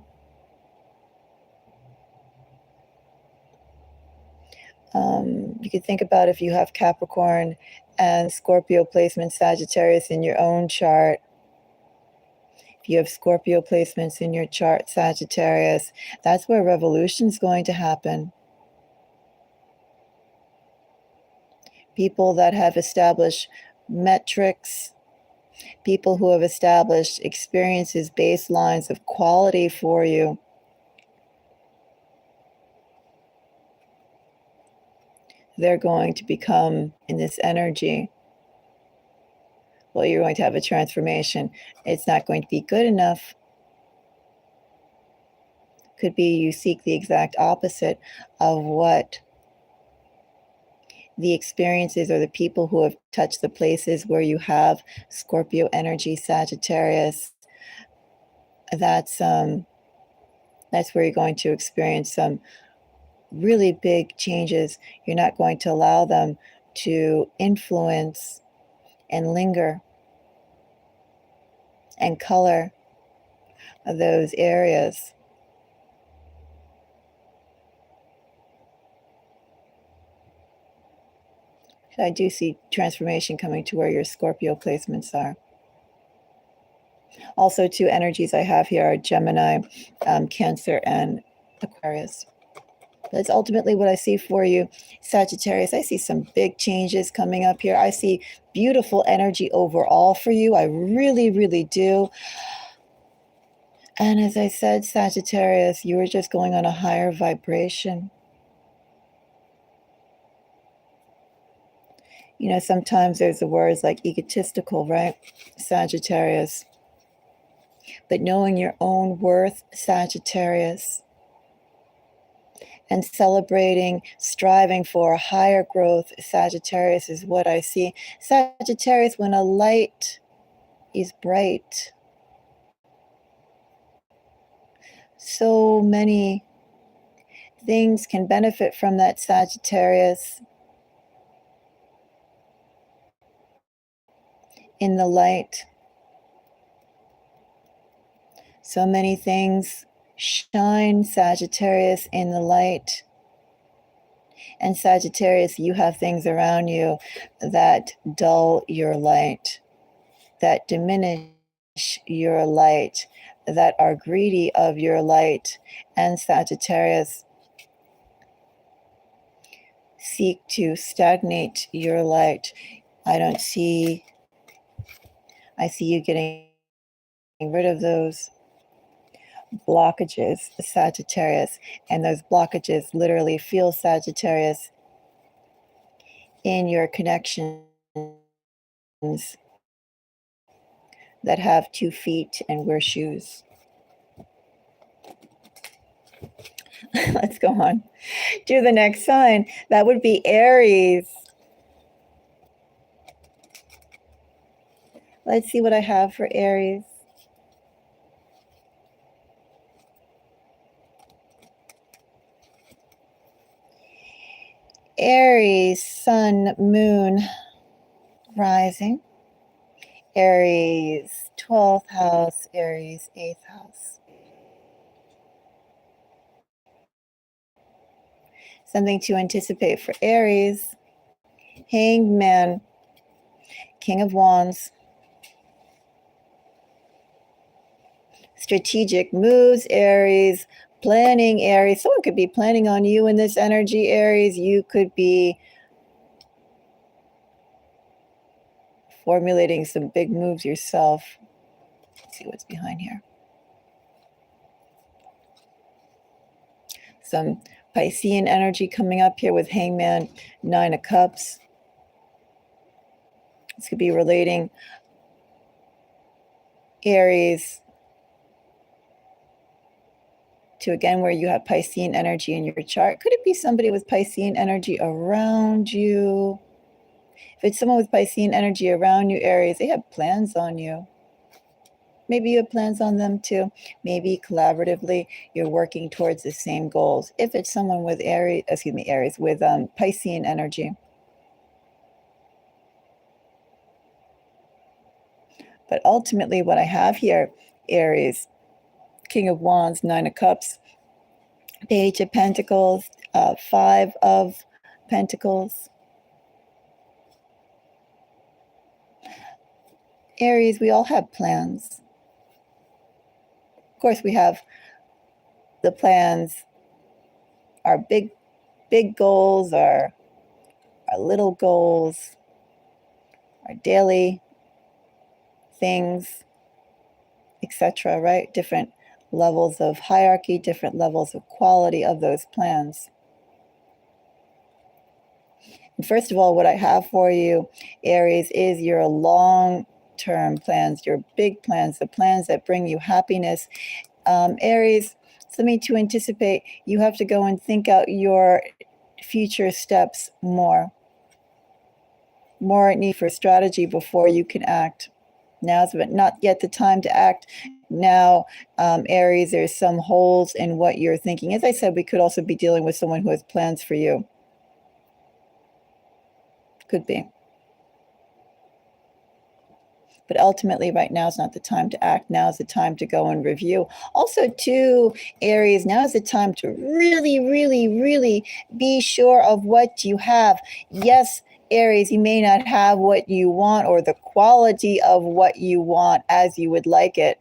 You could think about if you have Capricorn and Scorpio placements, Sagittarius, in your own chart. If you have Scorpio placements in your chart, Sagittarius, that's where revolution is going to happen. People that have established metrics, people who have established experiences, baselines of quality for you. They're going to become, in this energy, well, you're going to have a transformation. It's not going to be good enough. Could be you seek the exact opposite of what the experiences or the people who have touched the places where you have Scorpio energy, Sagittarius. That's where you're going to experience some really big changes. You're not going to allow them to influence and linger and color those areas. I do see transformation coming to where your Scorpio placements are. Also, 2 energies I have here are Gemini, Cancer, and Aquarius. That's ultimately what I see for you, Sagittarius. I see some big changes coming up here. I see beautiful energy overall for you. I really, really do. And as I said, Sagittarius, you were just going on a higher vibration. You know, sometimes there's the words like egotistical, right? Sagittarius. But knowing your own worth, Sagittarius, and celebrating, striving for higher growth, Sagittarius, is what I see. Sagittarius, when a light is bright, so many things can benefit from that, Sagittarius. In the light, so many things shine, Sagittarius, in the light. And Sagittarius, you have things around you that dull your light, that diminish your light, that are greedy of your light. And Sagittarius, seek to stagnate your light. I see you getting rid of those blockages, Sagittarius, and those blockages literally feel, Sagittarius, in your connections that have 2 feet and wear shoes. Let's go on to the next sign. That would be Aries. Let's see what I have for Aries. Aries, sun, moon, rising. Aries, 12th house, Aries, 8th house. Something to anticipate for Aries. Hanged Man, King of Wands. Strategic moves, Aries. Planning, Aries. Someone could be planning on you in this energy, Aries. You could be formulating some big moves yourself. Let's see what's behind here. Some Piscean energy coming up here with Hangman, 9 of Cups. This could be relating Aries to, again, where you have Piscean energy in your chart. Could it be somebody with Piscean energy around you? If it's someone with Piscean energy around you, Aries, they have plans on you. Maybe you have plans on them too. Maybe collaboratively you're working towards the same goals. If it's someone with Aries, with Piscean energy. But ultimately what I have here, Aries, King of Wands, 9 of Cups, Page of Pentacles, 5 of Pentacles. Aries, we all have plans. Of course, we have the plans, our big goals, our little goals, our daily things, etc., right? Different levels of hierarchy, different levels of quality of those plans. And first of all, what I have for you, Aries, is your long-term plans, your big plans, the plans that bring you happiness. Aries, something to anticipate. You have to go and think out your future steps more. More need for strategy before you can act. Now's but not yet the time to act. Now, Aries, there's some holes in what you're thinking. As I said, we could also be dealing with someone who has plans for you. Could be. But ultimately, right now is not the time to act. Now is the time to go and review. Also, too, Aries, now is the time to really, really, really be sure of what you have. Yes, Aries, you may not have what you want or the quality of what you want as you would like it.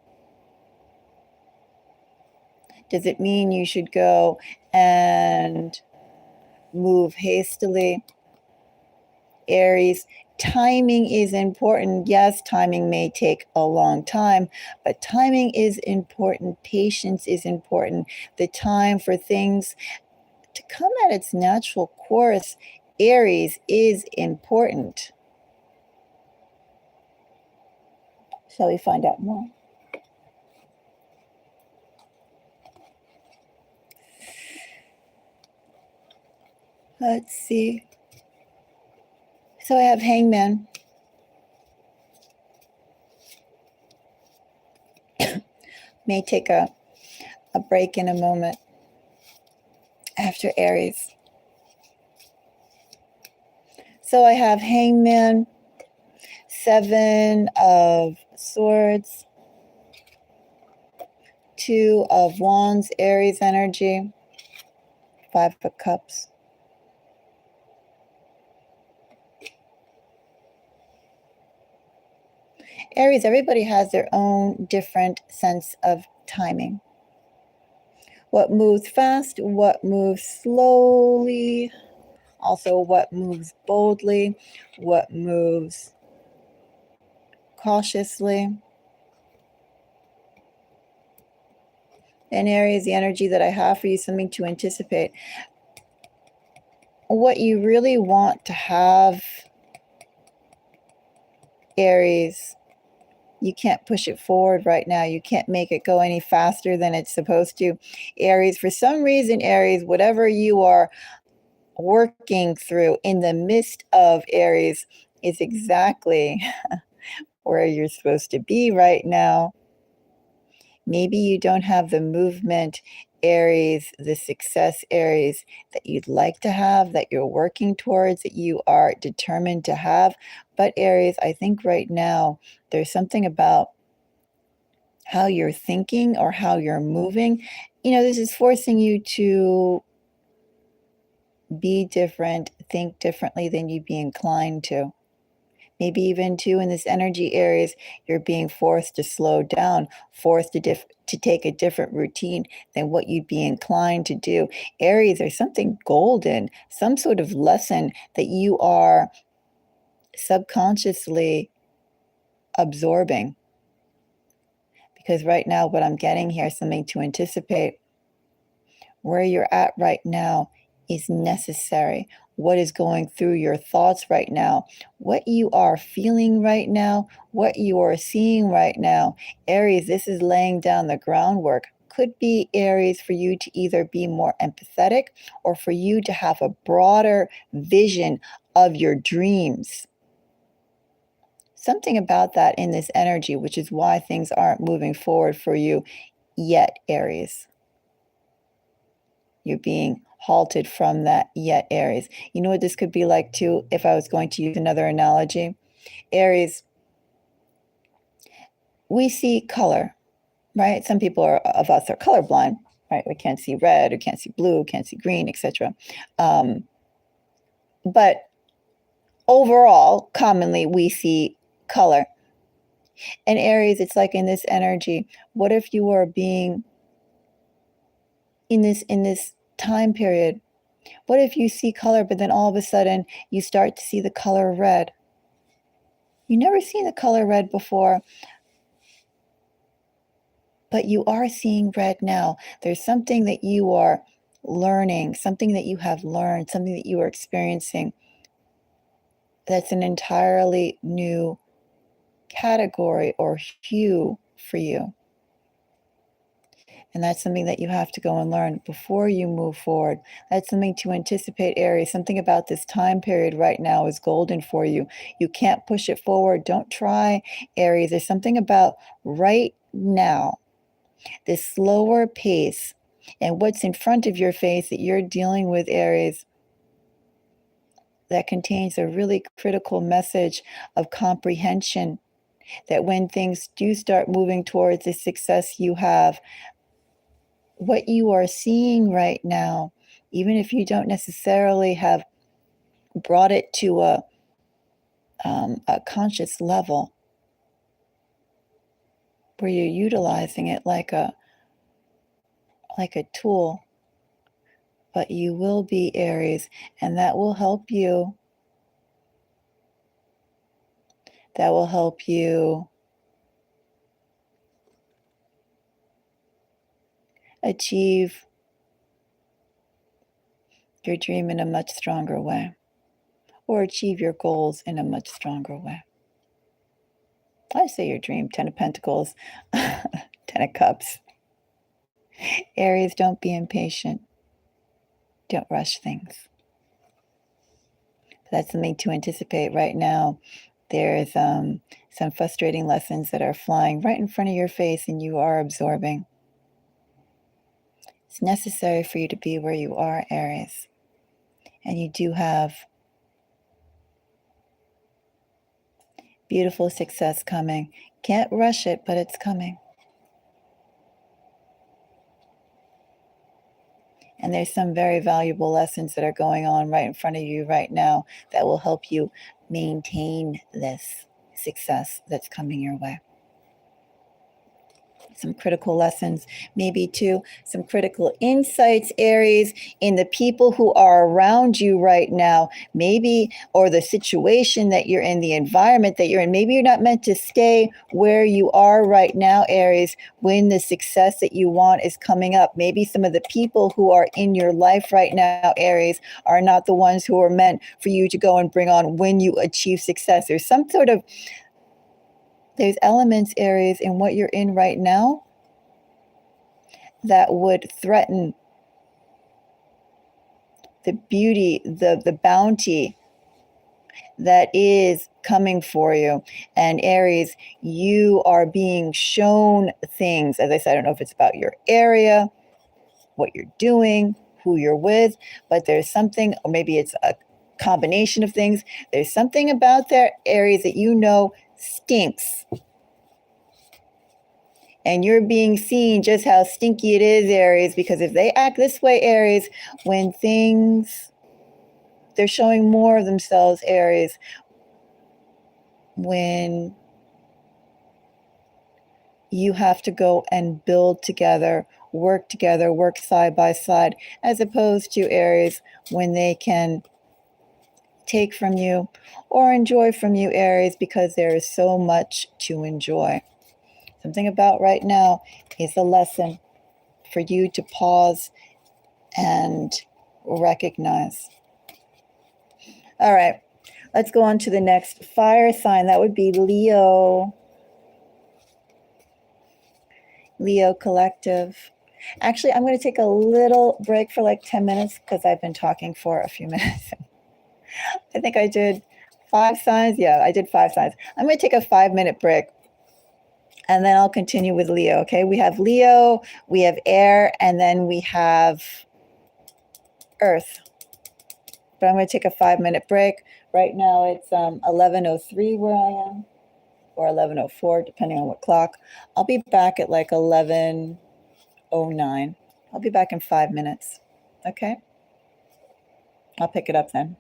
Does it mean you should go and move hastily? Aries, timing is important. Yes, timing may take a long time, but timing is important. Patience is important. The time for things to come at its natural course, Aries, is important. Shall we find out more? Let's see. So I have Hangman. May take a break in a moment after Aries. So I have Hangman, 7 of Swords, 2 of Wands, Aries energy, 5 of Cups. Aries, everybody has their own different sense of timing. What moves fast, what moves slowly, also what moves boldly, what moves cautiously. And Aries, the energy that I have for you, something to anticipate. What you really want to have, Aries, you can't push it forward right now. You can't make it go any faster than it's supposed to. Aries, for some reason, Aries, whatever you are working through in the midst of, Aries, is exactly where you're supposed to be right now. Maybe you don't have the movement Aries, the success Aries that you'd like to have, that you're working towards, that you are determined to have. But Aries, I think right now there's something about how you're thinking or how you're moving. This is forcing you to be different, think differently than you'd be inclined to. Maybe even too in this energy Aries, you're being forced to slow down, forced to take a different routine than what you'd be inclined to do. Aries, there's something golden, some sort of lesson that you are subconsciously absorbing. Because right now, what I'm getting here is something to anticipate. Where you're at right now is necessary. What is going through your thoughts right now, what you are feeling right now, what you are seeing right now. Aries, this is laying down the groundwork. Could be Aries for you to either be more empathetic or for you to have a broader vision of your dreams. Something about that in this energy, which is why things aren't moving forward for you yet, Aries. You're being halted from that yet, Aries. You know what this could be like too, if I was going to use another analogy? Aries, we see color, right? Some people of us are colorblind, right? We can't see red, or can't see blue, can't see green, etc. But overall, commonly, we see color. And Aries, it's like in this energy, what if you are being in this time period? What if you see color, but then all of a sudden you start to see the color red? You never seen the color red before, but you are seeing red now. There's something that you are learning, something that you have learned, something that you are experiencing that's an entirely new category or hue for you. And that's something that you have to go and learn before you move forward. That's something to anticipate, Aries. Something about this time period right now is golden for you. You can't push it forward. Don't try, Aries. There's something about right now, this slower pace, and what's in front of your face that you're dealing with, Aries, that contains a really critical message of comprehension, that when things do start moving towards the success you have, what you are seeing right now, even if you don't necessarily have brought it to a conscious level, where you're utilizing it like a tool, but you will be, Aries, and that will help you. That will help you achieve your dream in a much stronger way, or achieve your goals in a much stronger way. I say your dream, 10 of Pentacles, 10 of Cups. Aries, don't be impatient. Don't rush things. That's something to anticipate right now. There's some frustrating lessons that are flying right in front of your face and you are absorbing. It's necessary for you to be where you are, Aries. And you do have beautiful success coming. Can't rush it, but it's coming. And there's some very valuable lessons that are going on right in front of you right now that will help you maintain this success that's coming your way. Some critical lessons, maybe too, some critical insights, Aries, in the people who are around you right now, maybe, or the situation that you're in, the environment that you're in. Maybe you're not meant to stay where you are right now, Aries, when the success that you want is coming up. Maybe some of the people who are in your life right now, Aries, are not the ones who are meant for you to go and bring on when you achieve success. There's elements, Aries, in what you're in right now that would threaten the beauty, the bounty, that is coming for you. And Aries, you are being shown things. As I said, I don't know if it's about your area, what you're doing, who you're with, but there's something, or maybe it's a combination of things. There's something about their Aries that you know stinks. And you're being seen just how stinky it is, Aries, because if they act this way, Aries, when things, they're showing more of themselves, Aries, when you have to go and build together, work side by side, as opposed to Aries, when they can take from you or enjoy from you, Aries, because there is so much to enjoy. Something about right now is a lesson for you to pause and recognize. All right, let's go on to the next fire sign. That would be Leo. Leo collective. Actually, I'm going to take a little break for like 10 minutes because I've been talking for a few minutes. I think I did 5 signs. Yeah, I did 5 signs. I'm going to take a 5-minute break and then I'll continue with Leo. Okay, we have Leo, we have air, and then we have earth. But I'm going to take a 5-minute break. Right now it's 11:03 where I am, or 11:04, depending on what clock. I'll be back at like 11:09. I'll be back in 5 minutes. Okay, I'll pick it up then.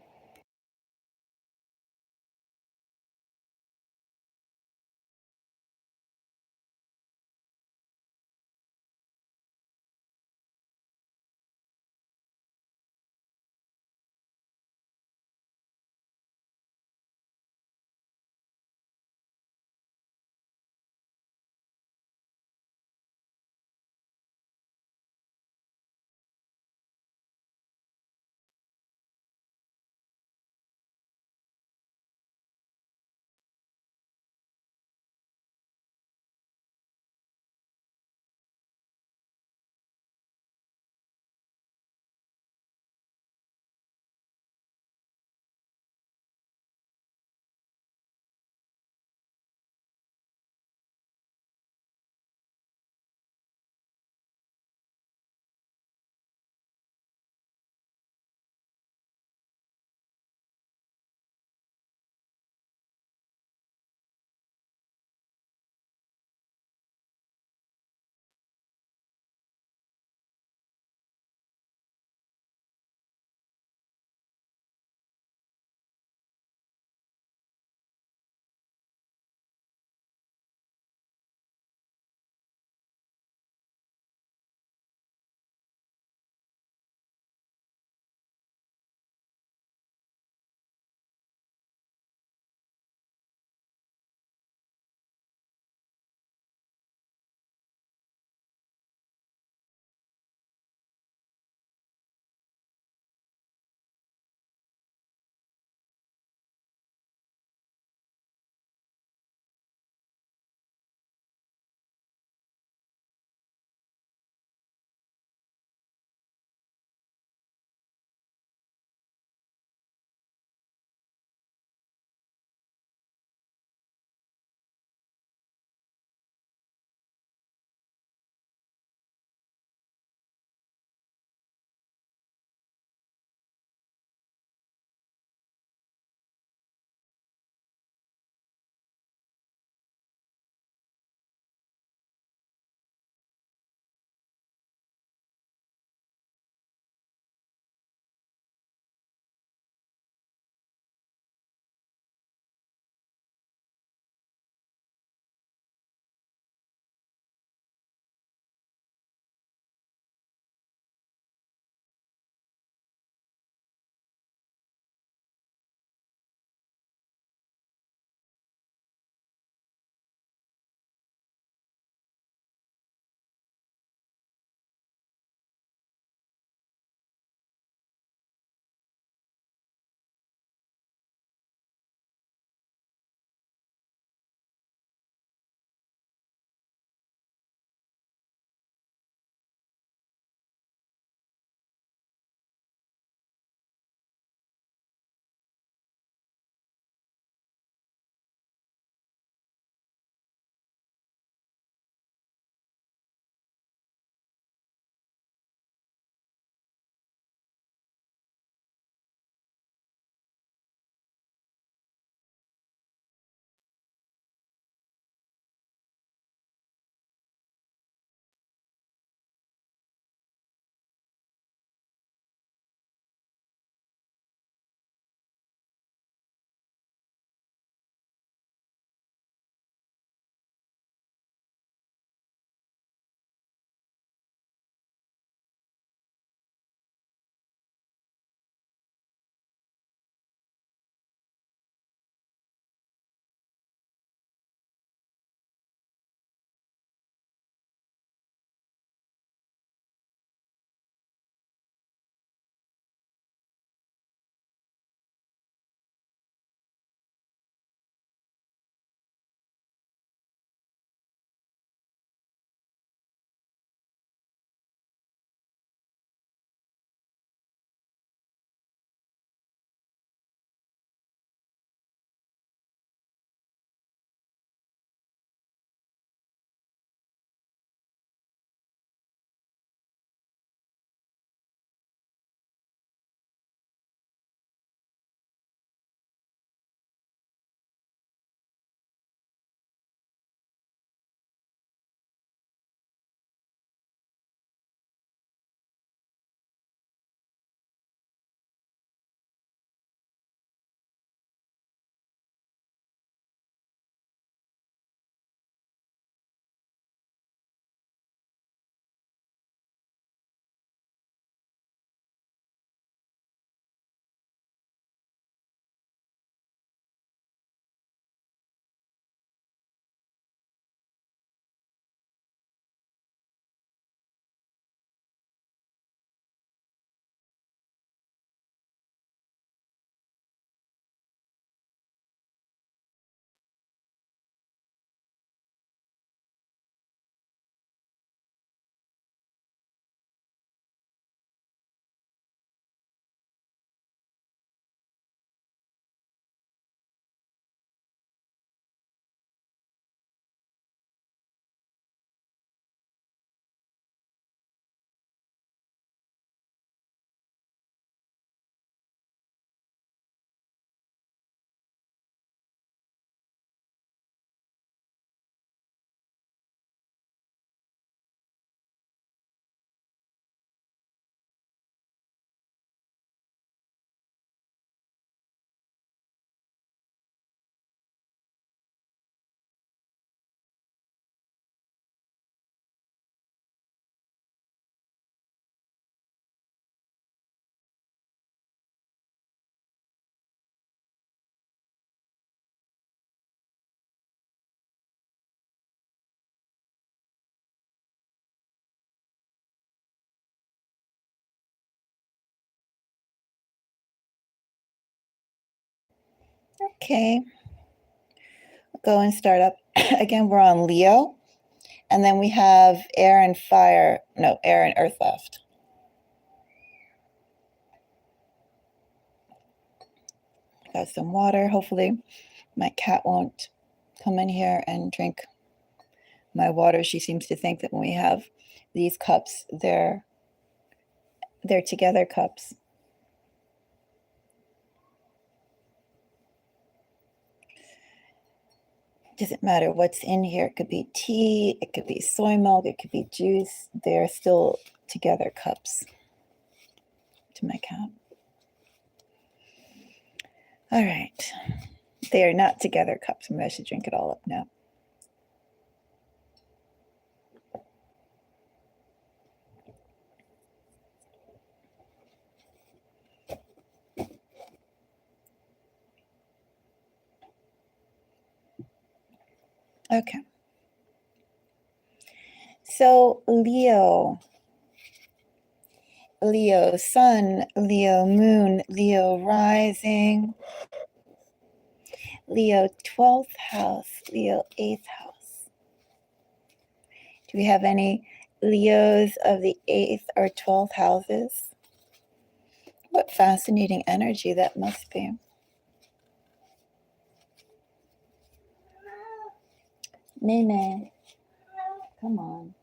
Okay. Go and start up. Again, we're on Leo. And then we have air and fire. No, air and earth left. Got some water. Hopefully my cat won't come in here and drink my water. She seems to think that when we have these cups, they're together cups. Doesn't matter what's in here. It could be tea, it could be soy milk, it could be juice. They're still together cups to my cat. All right. They are not together cups. Maybe I should drink it all up now. Okay. So Leo, Leo sun, Leo moon, Leo rising, Leo 12th house, Leo 8th house. Do we have any Leos of the 8th or 12th houses? What fascinating energy that must be. Nene, come on.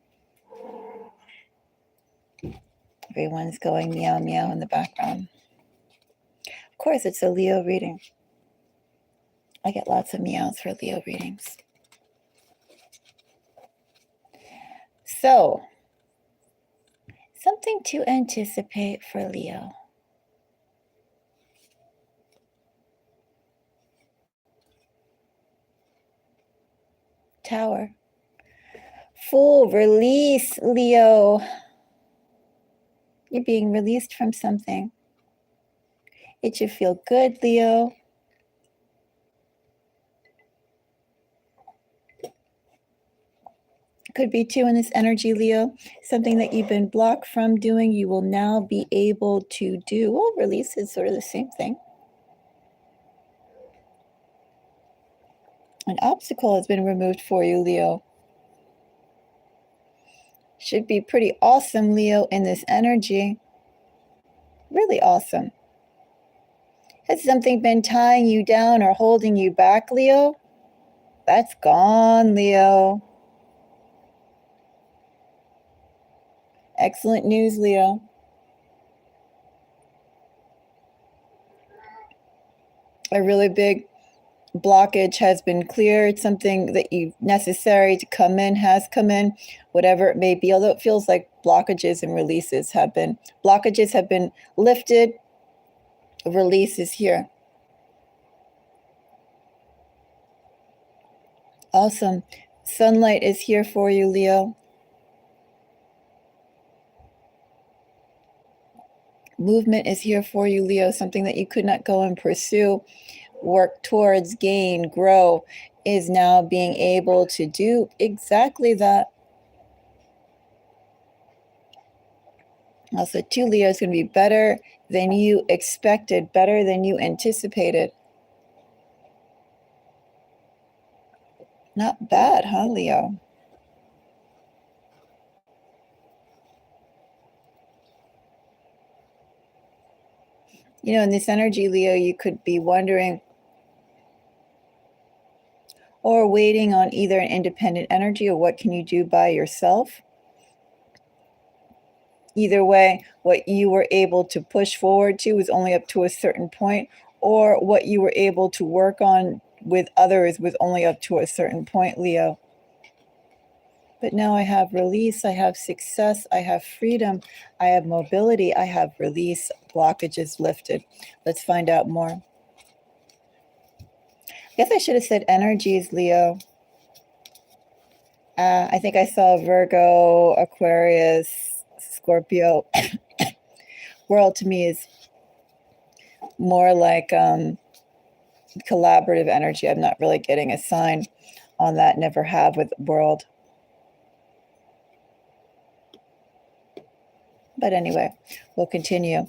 Everyone's going meow meow in the background. Of course, it's a Leo reading. I get lots of meows for Leo readings. So, something to anticipate for Leo. Tower. Full release, Leo. You're being released from something. It should feel good, Leo. Could be too in this energy, Leo. Something that you've been blocked from doing, you will now be able to do. Well, release is sort of the same thing. An obstacle has been removed for you, Leo. Should be pretty awesome, Leo, in this energy. Really awesome. Has something been tying you down or holding you back, Leo? That's gone, Leo. Excellent news, Leo. A really big blockage has been cleared. Something that you necessary to come in has come in, whatever it may be. Although it feels like blockages and releases have been lifted. Release is here. Awesome. Sunlight is here for you, Leo. Movement is here for you, Leo. Something that you could not go and pursue, work towards, gain, grow, is now being able to do exactly that. Also, too, Leo, is going to be better than you expected, better than you anticipated. Not bad, huh, Leo? You know, in this energy, Leo, you could be wondering or waiting on either an independent energy or what can you do by yourself. Either way, what you were able to push forward to was only up to a certain point, or what you were able to work on with others was only up to a certain point, Leo. But now I have release, I have success, I have freedom, I have mobility, I have release, blockages lifted. Let's find out more. I guess I should have said energies, Leo. I think I saw Virgo, Aquarius, Scorpio. World to me is more like collaborative energy. I'm not really getting a sign on that, never have with world. But anyway, we'll continue.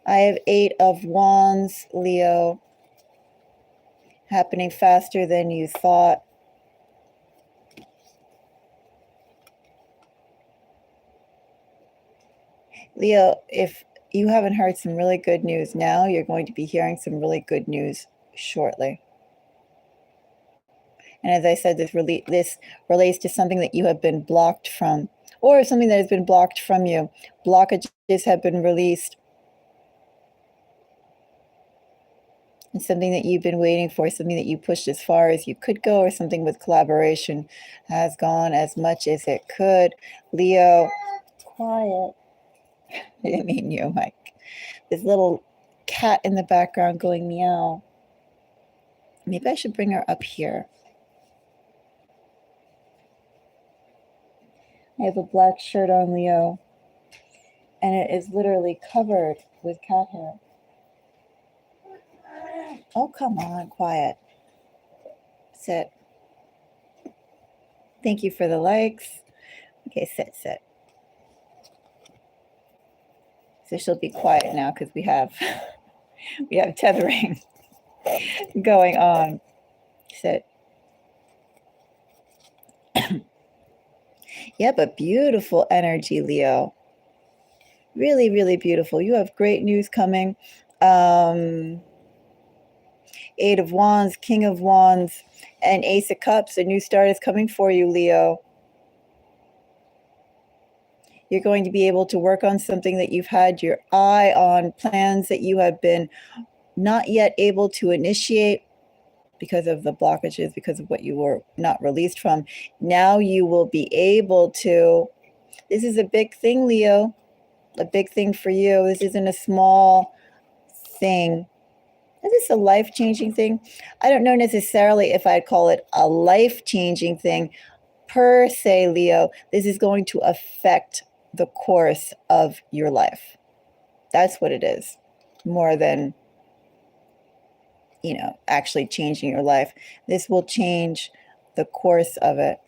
I have 8 of Wands, Leo, happening faster than you thought. Leo, if you haven't heard some really good news now, you're going to be hearing some really good news shortly. And as I said, this relates to something that you have been blocked from, or something that has been blocked from you. Blockages have been released. It's something that you've been waiting for, something that you pushed as far as you could go, or something with collaboration has gone as much as it could. Leo, quiet. I didn't mean you, Mike. This little cat in the background going meow. Maybe I should bring her up here. I have a black shirt on, Leo, and it is literally covered with cat hair. Oh, come on, quiet. Sit. Thank you for the likes. Okay, sit. So she'll be quiet now because we have tethering going on. Sit. Yeah, but beautiful energy, Leo. Really, really beautiful. You have great news coming. 8 of Wands, King of Wands, and Ace of Cups. A new start is coming for you, Leo. You're going to be able to work on something that you've had your eye on, plans that you have been not yet able to initiate because of the blockages, because of what you were not released from. Now you will be able to. This is a big thing, Leo. A big thing for you. This isn't a small thing. Is this a life-changing thing? I don't know necessarily if I'd call it a life-changing thing per se, Leo. This is going to affect the course of your life. That's what it is, more than, actually changing your life. This will change the course of it.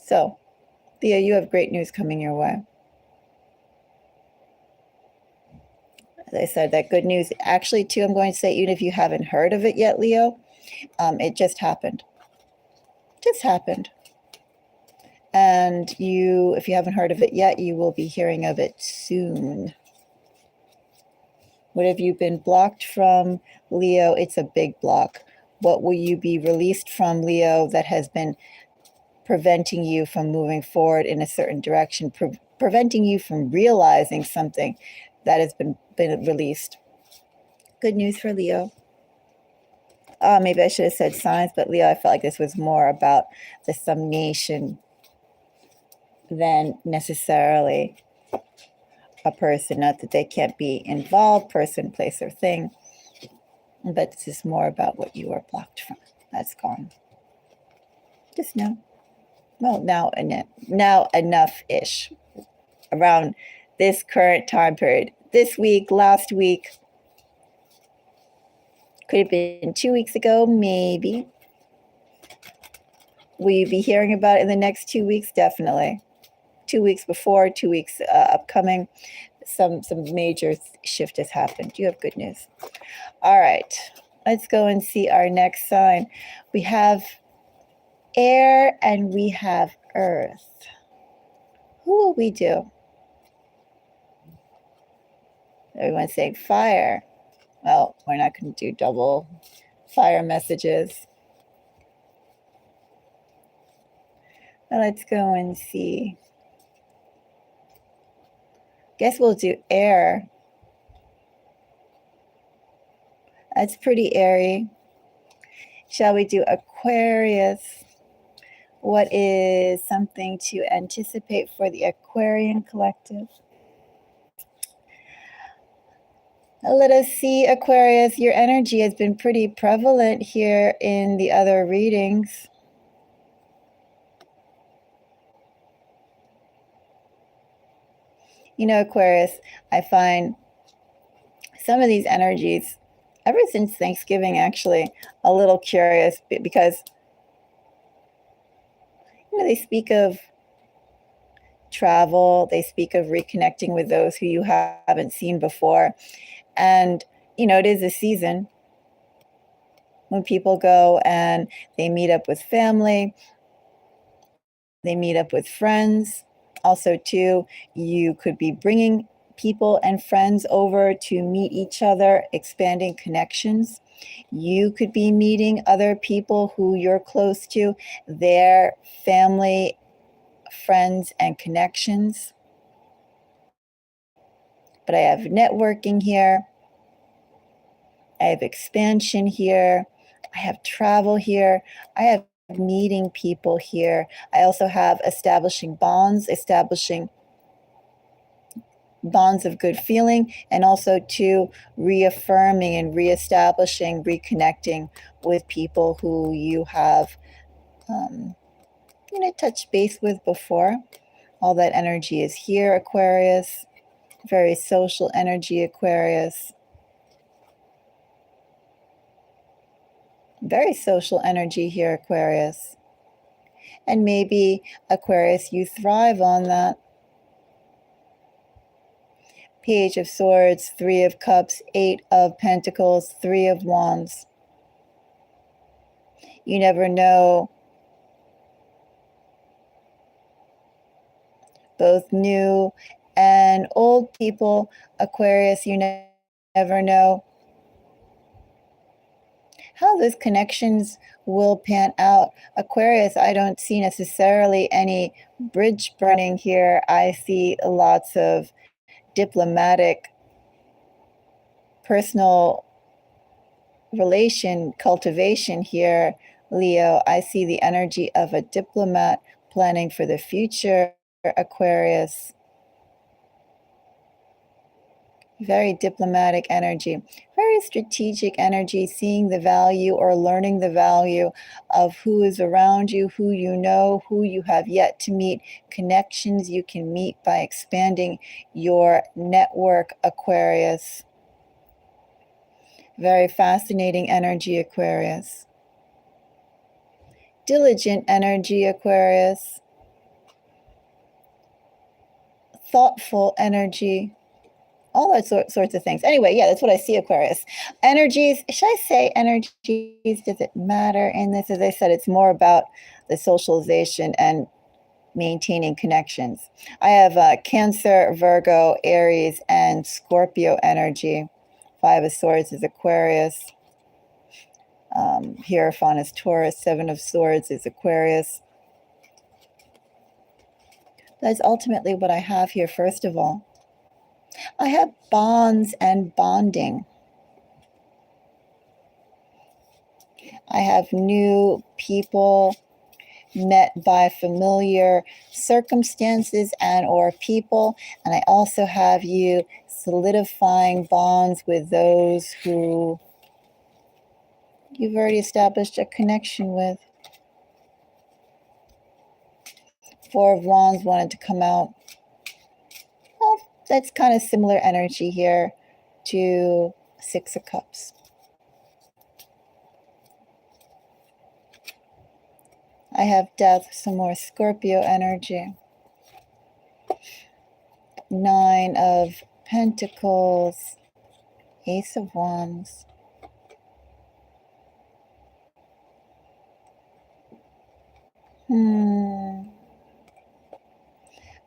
So, Leo, you have great news coming your way. As I said, that good news, actually, too, I'm going to say, even if you haven't heard of it yet, Leo, it just happened. Just happened. And if you haven't heard of it yet, you will be hearing of it soon. What have you been blocked from, Leo? It's a big block. What will you be released from, Leo, that has been preventing you from moving forward in a certain direction, preventing you from realizing something that has been released? Good news for Leo. Maybe I should have said signs, but Leo, I felt like this was more about the summation than necessarily a person. Not that they can't be involved, person, place, or thing, but this is more about what you are blocked from. That's gone. Just know. Well, now enough-ish. Around this current time period. This week, last week. Could have been 2 weeks ago, maybe. Will you be hearing about it in the next 2 weeks? Definitely. 2 weeks before, 2 weeks upcoming. Some major shift has happened. You have good news. All right. Let's go and see our next sign. We have air and we have earth. Who will we do? Everyone's saying fire. Well, we're not going to do double fire messages. Now let's go and see. Guess we'll do air. That's pretty airy. Shall we do Aquarius? What is something to anticipate for the Aquarian collective? Let us see, Aquarius. Your energy has been pretty prevalent here in the other readings. Aquarius, I find some of these energies, ever since Thanksgiving, actually, a little curious because, they speak of travel. They speak of reconnecting with those who you haven't seen before. And, it is a season when people go and they meet up with family, they meet up with friends. Also, too, you could be bringing people and friends over to meet each other, expanding connections. You could be meeting other people who you're close to, their family, friends, and connections. But I have networking here. I have expansion here. I have travel here. I have meeting people here. I also have establishing bonds of good feeling, and also to reaffirming and reestablishing, reconnecting with people who you have, touched base with before. All that energy is here, Aquarius. Very social energy, Aquarius. Very social energy here, Aquarius. And maybe, Aquarius, you thrive on that. Page of Swords, Three of Cups, Eight of Pentacles, Three of Wands. You never know. Both new and old people, Aquarius, you never know how those connections will pan out. Aquarius, I don't see necessarily any bridge burning here. I see lots of diplomatic, personal relation cultivation here, Leo. I see the energy of a diplomat planning for the future, Aquarius. Very diplomatic energy, very strategic energy, seeing the value or learning the value of who is around you, who you know, who you have yet to meet, connections you can meet by expanding your network, Aquarius. Very fascinating energy, Aquarius. Diligent energy, Aquarius. Thoughtful energy. All that sorts of things. Anyway, yeah, that's what I see, Aquarius. Energies, should I say energies? Does it matter in this? As I said, it's more about the socialization and maintaining connections. I have Cancer, Virgo, Aries, and Scorpio energy. Five of Swords is Aquarius. Hierophant is Taurus. Seven of Swords is Aquarius. That's ultimately what I have here, first of all. I have bonds and bonding. I have new people met by familiar circumstances and or people. And I also have you solidifying bonds with those who you've already established a connection with. Four of Wands wanted to come out. Well, that's kind of similar energy here to Six of Cups. I have Death, some more Scorpio energy. Nine of Pentacles, Ace of Wands.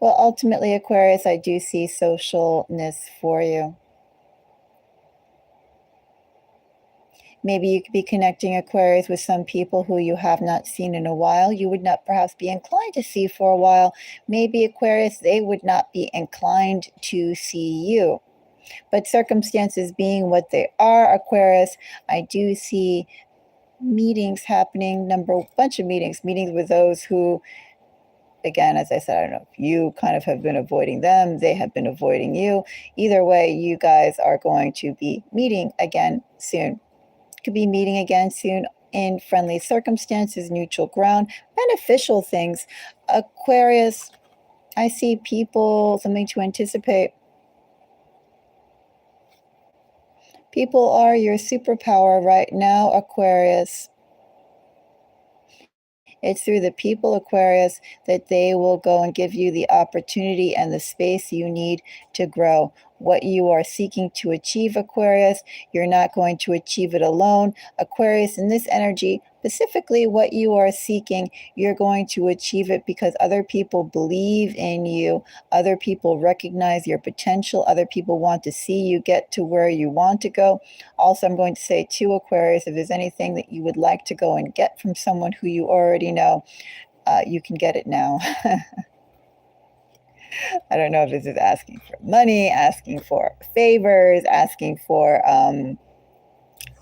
Well, ultimately, Aquarius, I do see socialness for you. Maybe you could be connecting, Aquarius, with some people who you have not seen in a while. You would not perhaps be inclined to see for a while. Maybe, Aquarius, they would not be inclined to see you. But circumstances being what they are, Aquarius, I do see meetings happening, bunch of meetings with those who, again, as I said, I don't know if you kind of have been avoiding them, they have been avoiding you. Either way, you guys are going to be meeting again soon. Could be meeting again soon in friendly circumstances, neutral ground, beneficial things. Aquarius, I see people, something to anticipate. People are your superpower right now, Aquarius. It's through the people, Aquarius, that they will go and give you the opportunity and the space you need to grow. What you are seeking to achieve, Aquarius, you're not going to achieve it alone. Aquarius, in this energy, specifically what you are seeking, you're going to achieve it because other people believe in you. Other people recognize your potential. Other people want to see you get to where you want to go. Also, I'm going to say to Aquarius, if there's anything that you would like to go and get from someone who you already know, you can get it now. I don't know if this is asking for money, asking for favors, asking for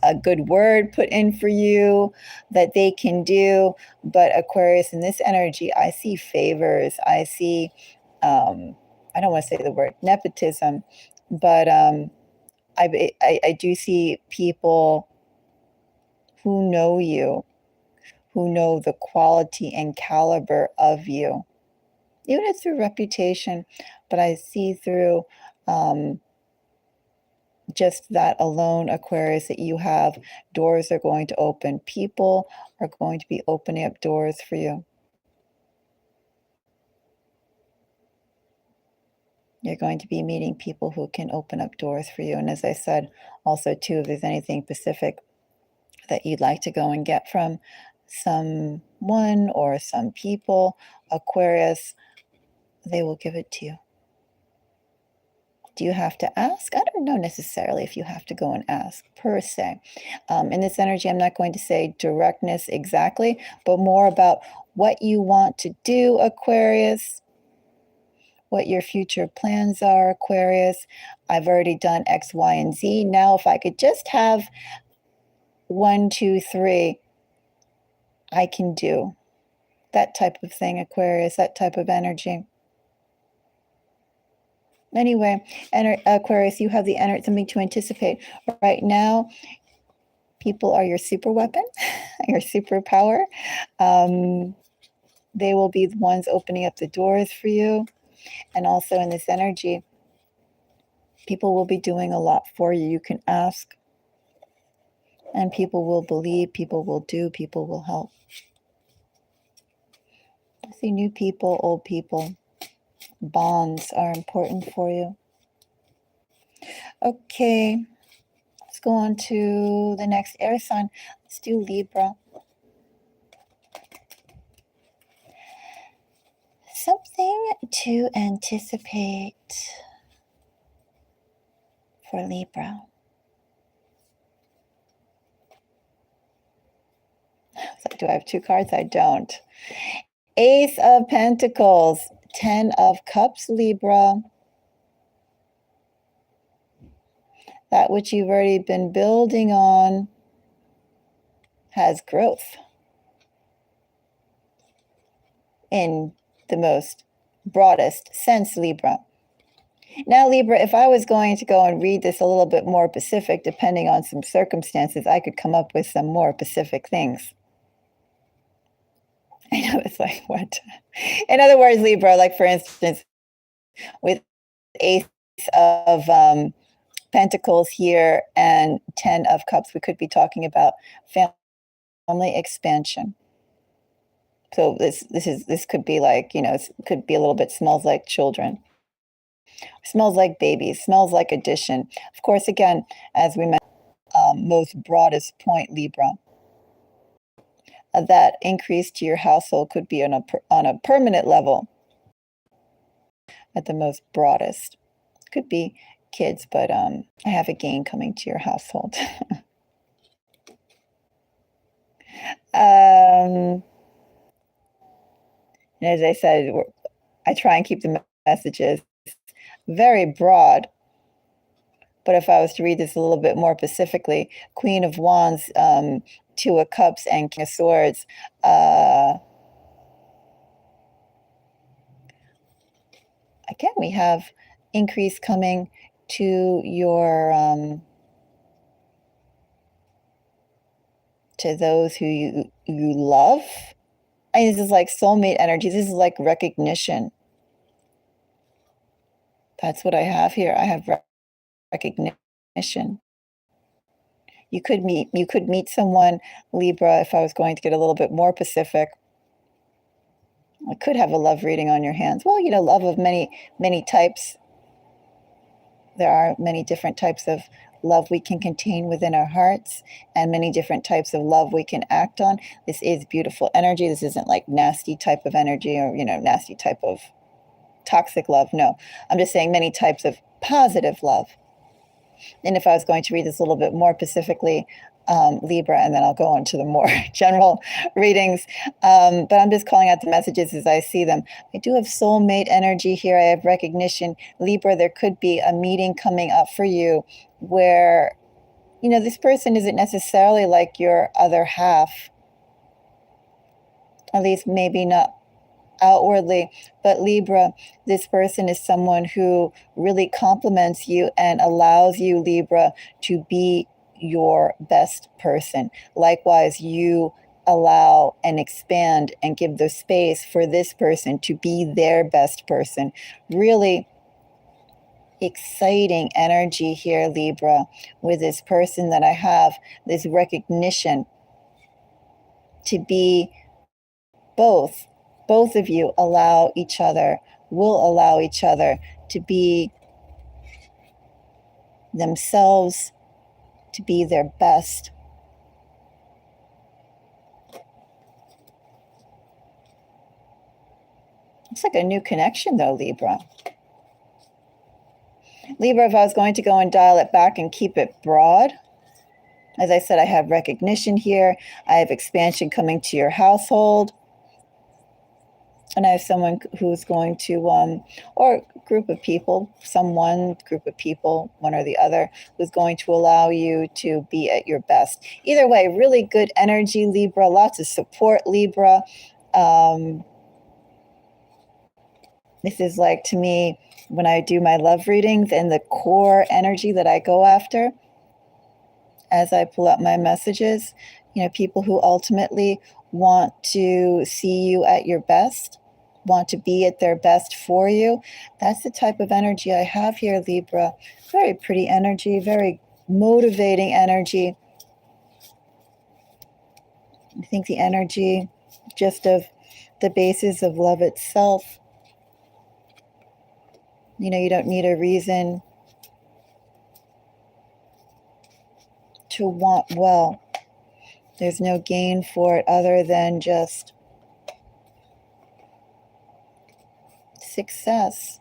a good word put in for you that they can do. But Aquarius, in this energy, I see favors. I see, I don't want to say the word nepotism, but I do see people who know you, who know the quality and caliber of you. Even if it's through reputation, but I see through just that alone, Aquarius, that you have doors are going to open. People are going to be opening up doors for you. You're going to be meeting people who can open up doors for you. And as I said, also, too, if there's anything specific that you'd like to go and get from someone or some people, Aquarius, they will give it to you. Do you have to ask? I don't know necessarily if you have to go and ask per se. In this energy, I'm not going to say directness exactly, but more about what you want to do, Aquarius, what your future plans are, Aquarius. I've already done X, Y, and Z. Now, if I could just have 1, 2, 3, I can do that type of thing, Aquarius, that type of energy. Anyway, Aquarius, you have the energy, something to anticipate. Right now, people are your super weapon, your superpower. They will be the ones opening up the doors for you. And also in this energy, people will be doing a lot for you. You can ask, and people will believe, people will do, people will help. I see new people, old people. Bonds are important for you. Okay, let's go on to the next air sign. Let's do Libra. Something to anticipate for Libra. So do I have 2 cards? I don't. Ace of Pentacles, 10 of Cups, Libra. That which you've already been building on has growth in the most broadest sense, Libra. Now, Libra, if I was going to go and read this a little bit more specific, depending on some circumstances, I could come up with some more specific things. I know, it's like, what? In other words, Libra, like for instance, with Ace of Pentacles here and 10 of Cups, we could be talking about family expansion. So this could be like, it could be a little bit smells like children, smells like babies, smells like addition. Of course, again, as we mentioned, most broadest point, Libra. That increase to your household could be on a permanent level at the most broadest. Could be kids, but I have a gain coming to your household. And as I said, I try and keep the messages very broad. But if I was to read this a little bit more specifically, Queen of Wands, 2 of Cups, and King of Swords. Again, we have increase coming to your to those who you love. This is like soulmate energy. This is like recognition. That's what I have here. I have recognition. You could meet someone, Libra, if I was going to get a little bit more specific. I could have a love reading on your hands. Well, love of many types. There are many different types of love we can contain within our hearts, and many different types of love we can act on. This is beautiful energy. This isn't like nasty type of energy, or nasty type of toxic love. No, I'm just saying many types of positive love. And if I was going to read this a little bit more specifically, Libra, and then I'll go on to the more general readings. But I'm just calling out the messages as I see them. I do have soulmate energy here. I have recognition. Libra, there could be a meeting coming up for you where, this person isn't necessarily like your other half, at least maybe not outwardly, but Libra, this person is someone who really compliments you and allows you, Libra, to be your best person. Likewise, you allow and expand and give the space for this person to be their best person. Really exciting energy here, Libra, with this person that I have, this recognition to be both of you will allow each other to be themselves, to be their best. It's like a new connection though, Libra. Libra, if I was going to go and dial it back and keep it broad, as I said, I have recognition here. I have expansion coming to your household. And I have someone who's going to, or group of people, group of people, one or the other, who's going to allow you to be at your best. Either way, really good energy, Libra, lots of support, Libra. This is like, to me, when I do my love readings and the core energy that I go after, as I pull up my messages, people who ultimately want to see you at your best, want to be at their best for you. That's the type of energy I have here, Libra. Very pretty energy, very motivating energy. I think the energy just of the basis of love itself. You don't need a reason to want well. There's no gain for it other than just success.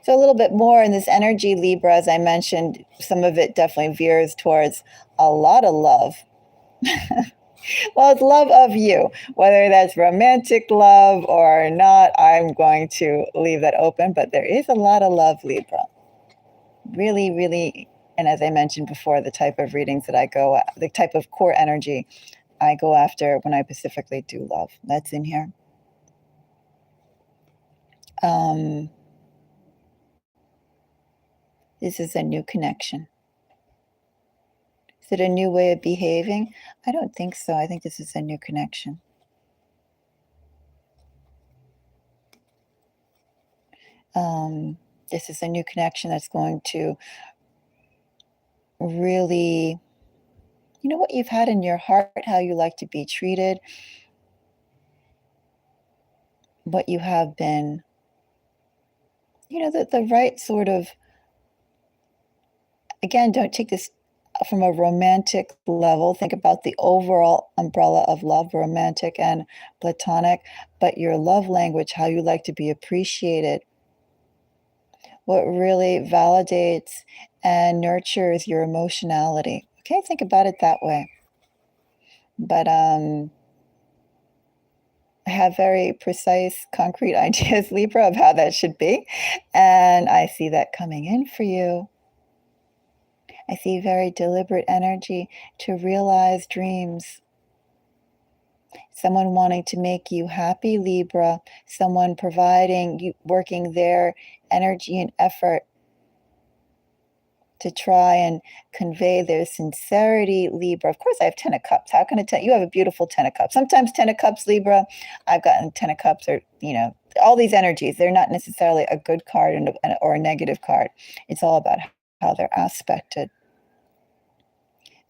So a little bit more in this energy, Libra, as I mentioned, some of it definitely veers towards a lot of love. Well, it's love of you, whether that's romantic love or not. I'm going to leave that open, but there is a lot of love, Libra. Really, really, and as I mentioned before, the type of readings that the type of core energy I go after when I specifically do love. That's in here. This is a new connection. Is it a new way of behaving? I don't think so. I think this is a new connection. This is a new connection that's going to really, what you've had in your heart, how you like to be treated, what you have been, the right sort of, again, don't take this from a romantic level. Think about the overall umbrella of love, romantic and platonic, but your love language, how you like to be appreciated, what really validates and nurtures your emotionality. Okay, think about it that way. But I have very precise, concrete ideas, Libra, of how that should be. And I see that coming in for you. I see very deliberate energy to realize dreams. Someone wanting to make you happy, Libra. Someone providing you, working their energy and effort to try and convey their sincerity, Libra. Of course, I have 10 of Cups. How can I tell you? You have a beautiful 10 of Cups. Sometimes 10 of Cups, Libra, I've gotten 10 of Cups, or, all these energies. They're not necessarily a good card or a negative card. It's all about how they're aspected.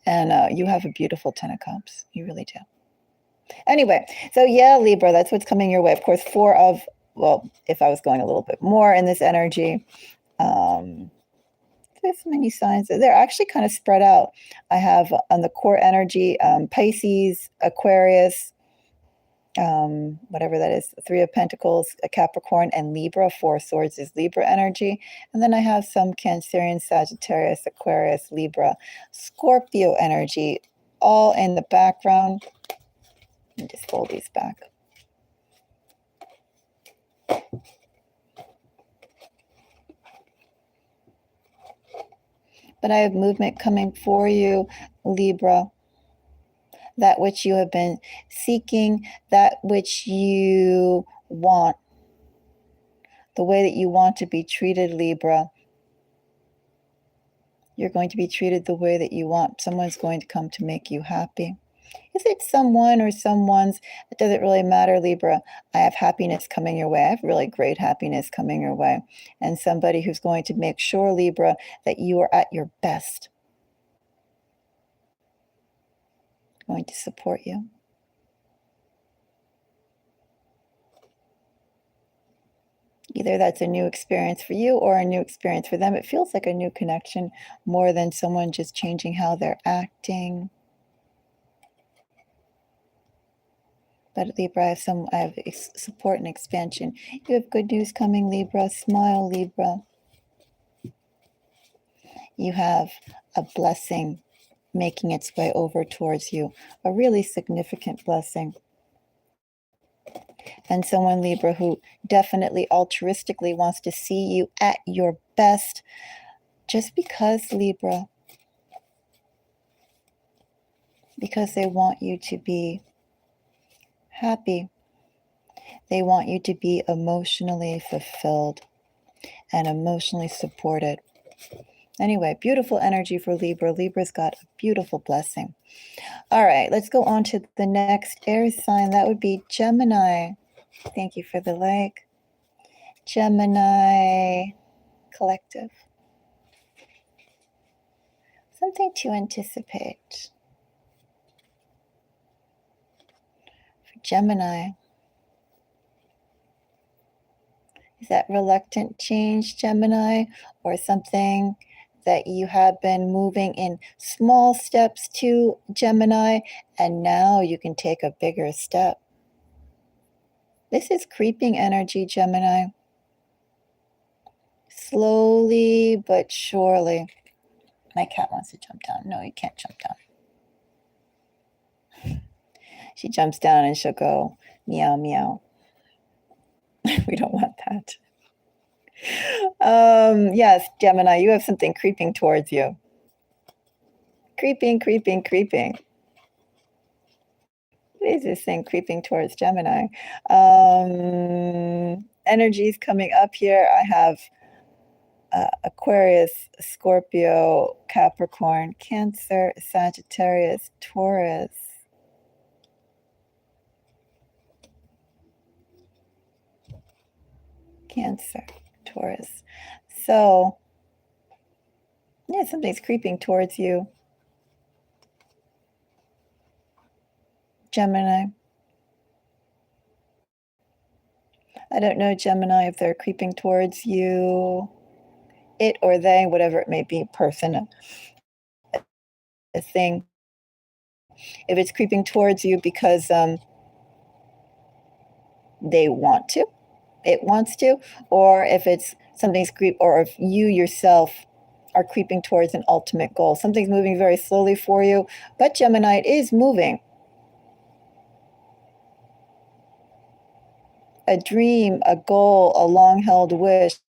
And you have a beautiful 10 of Cups. You really do. Anyway, so yeah, Libra, that's what's coming your way. Of course, well, if I was going a little bit more in this energy, there's many signs. They're actually kind of spread out. I have on the core energy, Pisces, Aquarius, whatever that is, Three of Pentacles, a Capricorn, and Libra. Four of Swords is Libra energy. And then I have some Cancerian, Sagittarius, Aquarius, Libra, Scorpio energy, all in the background. Let me just fold these back. But I have movement coming for you, Libra. That which you have been seeking, that which you want, the way that you want to be treated, Libra. You're going to be treated the way that you want. Someone's going to come to make you happy. If it's someone or someone's, it doesn't really matter, Libra. I have happiness coming your way. I have really great happiness coming your way. And somebody who's going to make sure, Libra, that you are at your best. Going to support you. Either that's a new experience for you or a new experience for them. It feels like a new connection more than someone just changing how they're acting. But Libra, I have support and expansion. You have good news coming, Libra. Smile, Libra. You have a blessing making its way over towards you. A really significant blessing. And someone, Libra, who definitely altruistically wants to see you at your best. Just because, Libra. Because they want you to be happy. They want you to be emotionally fulfilled and emotionally supported. Anyway, beautiful energy for Libra. Libra's got a beautiful blessing. All right, let's go on to the next air sign. That would be Gemini. Thank you for the like. Gemini collective. Something to anticipate. For Gemini. Is that reluctant change, Gemini, or something that you have been moving in small steps to, Gemini, and now you can take a bigger step? This is creeping energy, Gemini. Slowly but surely. My cat wants to jump down. No, you can't jump down. She jumps down and she'll go meow, meow. We don't want that. Yes, Gemini, you have something creeping towards you. Creeping, creeping, creeping. What is this thing creeping towards Gemini? Energies coming up here. I have Aquarius, Scorpio, Capricorn, Cancer, Sagittarius, Taurus. Cancer, Taurus. So, yeah, something's creeping towards you, Gemini. I don't know, Gemini, if they're creeping towards you, it or they, whatever it may be, person, a thing. If it's creeping towards you because they want to, it wants to, or if it's something's or if you yourself are creeping towards an ultimate goal. Something's moving very slowly for you, but Gemini, it is moving. A dream, a goal, a long-held wish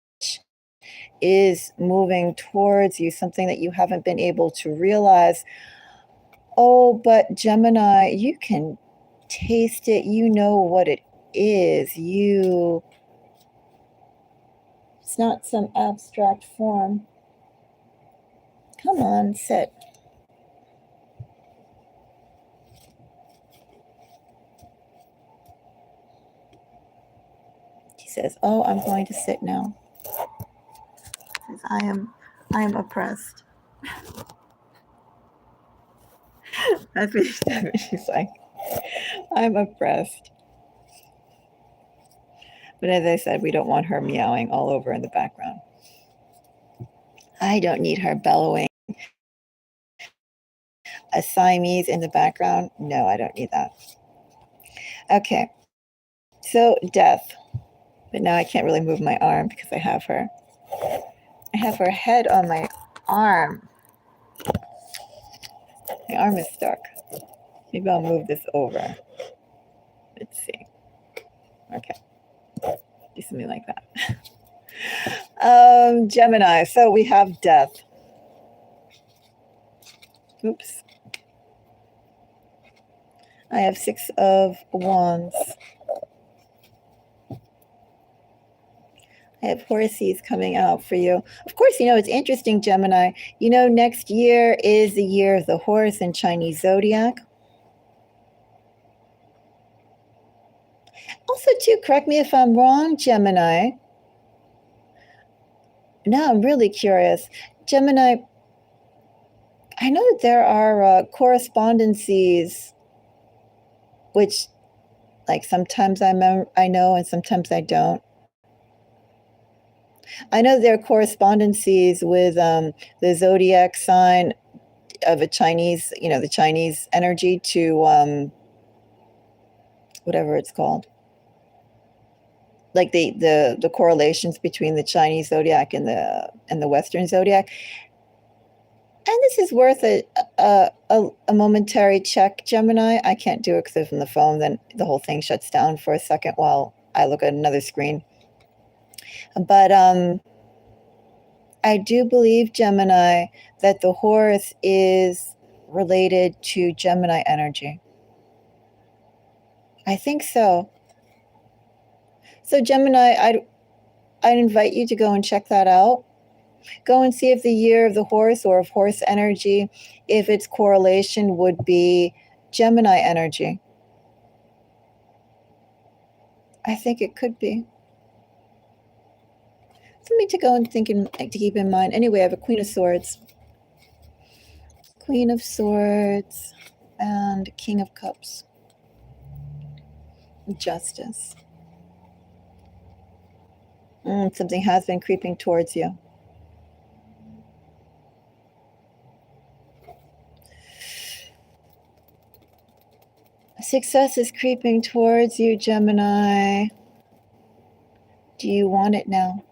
is moving towards you, something that you haven't been able to realize. Oh, but Gemini, you can taste it. You know what it is. It's not some abstract form. Come on, sit. She says, oh, I'm going to sit now. I am I'm oppressed. That's what she said. She's like, I'm oppressed. But as I said, we don't want her meowing all over in the background. I don't need her bellowing. A Siamese in the background? No, I don't need that. Okay, so death. But now I can't really move my arm because I have her. I have her head on my arm. My arm is stuck. Maybe I'll move this over. Let's see. Okay. Do something like that. Gemini. So we have death. Oops. I have 6 of Wands. I have horses coming out for you. Of course, it's interesting, Gemini. Next year is the year of the horse in Chinese zodiac. Also, too, correct me if I'm wrong, Gemini. Now I'm really curious. Gemini, I know that there are correspondences, which, like, sometimes I know and sometimes I don't. I know there are correspondences with the zodiac sign of a Chinese, the Chinese energy to whatever it's called. Like the correlations between the Chinese zodiac and the Western zodiac. And this is worth a momentary check, Gemini. I can't do it because I'm on the phone. Then the whole thing shuts down for a second while I look at another screen. But I do believe, Gemini, that the horse is related to Gemini energy. I think so. So Gemini, I'd invite you to go and check that out. Go and see if the year of the horse or of horse energy, if its correlation would be Gemini energy. I think it could be. Something to go and to keep in mind. Anyway, I have a Queen of Swords. Queen of Swords and King of Cups. Justice. Something has been creeping towards you. Success is creeping towards you, Gemini. Do you want it now?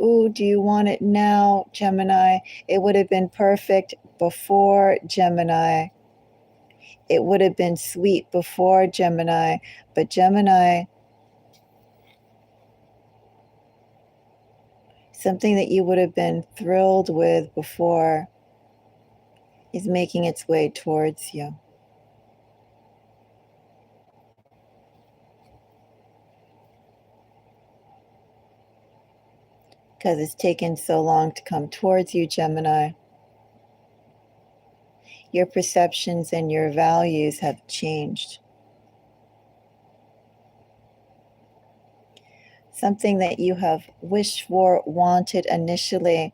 Ooh, do you want it now, Gemini? It would have been perfect before, Gemini. It would have been sweet before, Gemini. But Gemini, something that you would have been thrilled with before is making its way towards you. Because it's taken so long to come towards you, Gemini. Your perceptions and your values have changed. Something that you have wished for, wanted initially.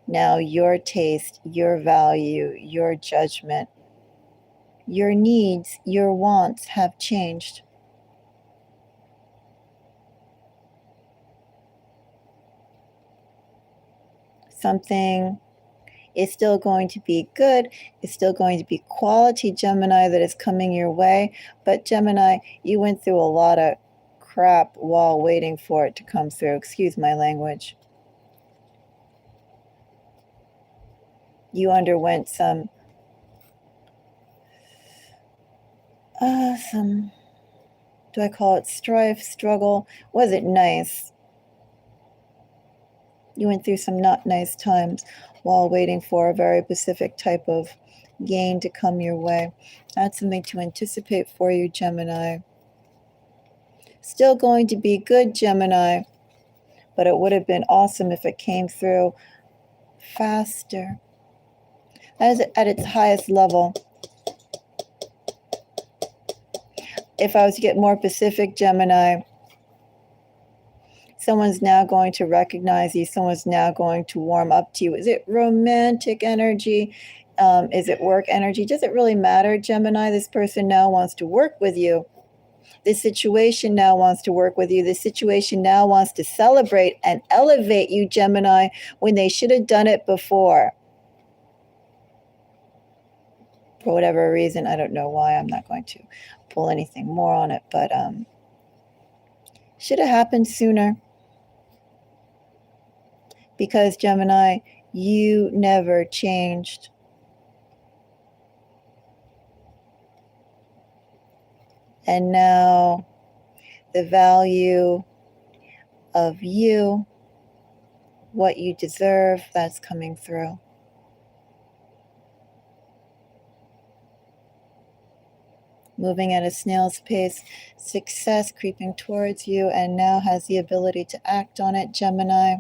Now your taste, your value, your judgment, your needs, your wants have changed. Something is still going to be good. It's still going to be quality, Gemini, that is coming your way. But Gemini, you went through a lot of crap while waiting for it to come through. Excuse my language. You underwent some, do I call it strife, struggle? Was it nice? You went through some not nice times while waiting for a very specific type of gain to come your way. That's something to anticipate for you, Gemini. Still going to be good, Gemini, but it would have been awesome if it came through faster. As at its highest level. If I was to get more specific, Gemini, Someone's now going to recognize you. Someone's now going to warm up to you. Is it romantic energy? Is it work energy? Does it really matter, Gemini? This person now wants to work with you. This situation now wants to work with you. This situation now wants to celebrate and elevate you, Gemini, when they should have done it before. For whatever reason, I don't know why. I'm not going to pull anything more on it, but should have happened sooner. Because, Gemini, you never changed. And now the value of you, what you deserve, that's coming through. Moving at a snail's pace, success creeping towards you, and now has the ability to act on it, Gemini.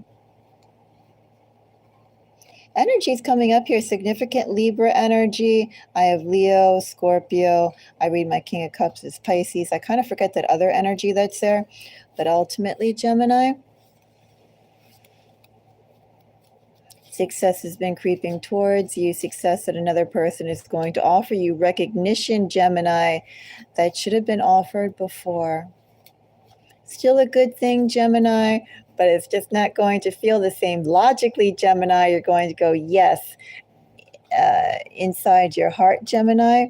Energy is coming up here, significant Libra energy. I have Leo, Scorpio. I read my King of Cups as Pisces. I kind of forget that other energy that's there. But ultimately, Gemini, success has been creeping towards you. Success that another person is going to offer you. Recognition, Gemini, that should have been offered before. Still a good thing, Gemini, but it's just not going to feel the same. Logically, Gemini, you're going to go, yes, inside your heart, Gemini.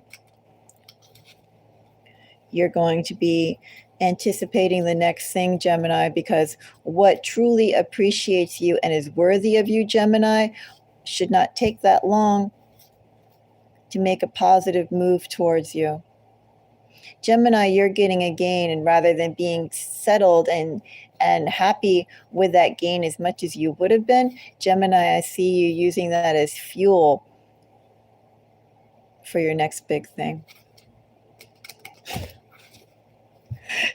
You're going to be anticipating the next thing, Gemini, because what truly appreciates you and is worthy of you, Gemini, should not take that long to make a positive move towards you. Gemini, you're getting a gain, and rather than being settled and happy with that gain as much as you would have been, Gemini, I see you using that as fuel for your next big thing.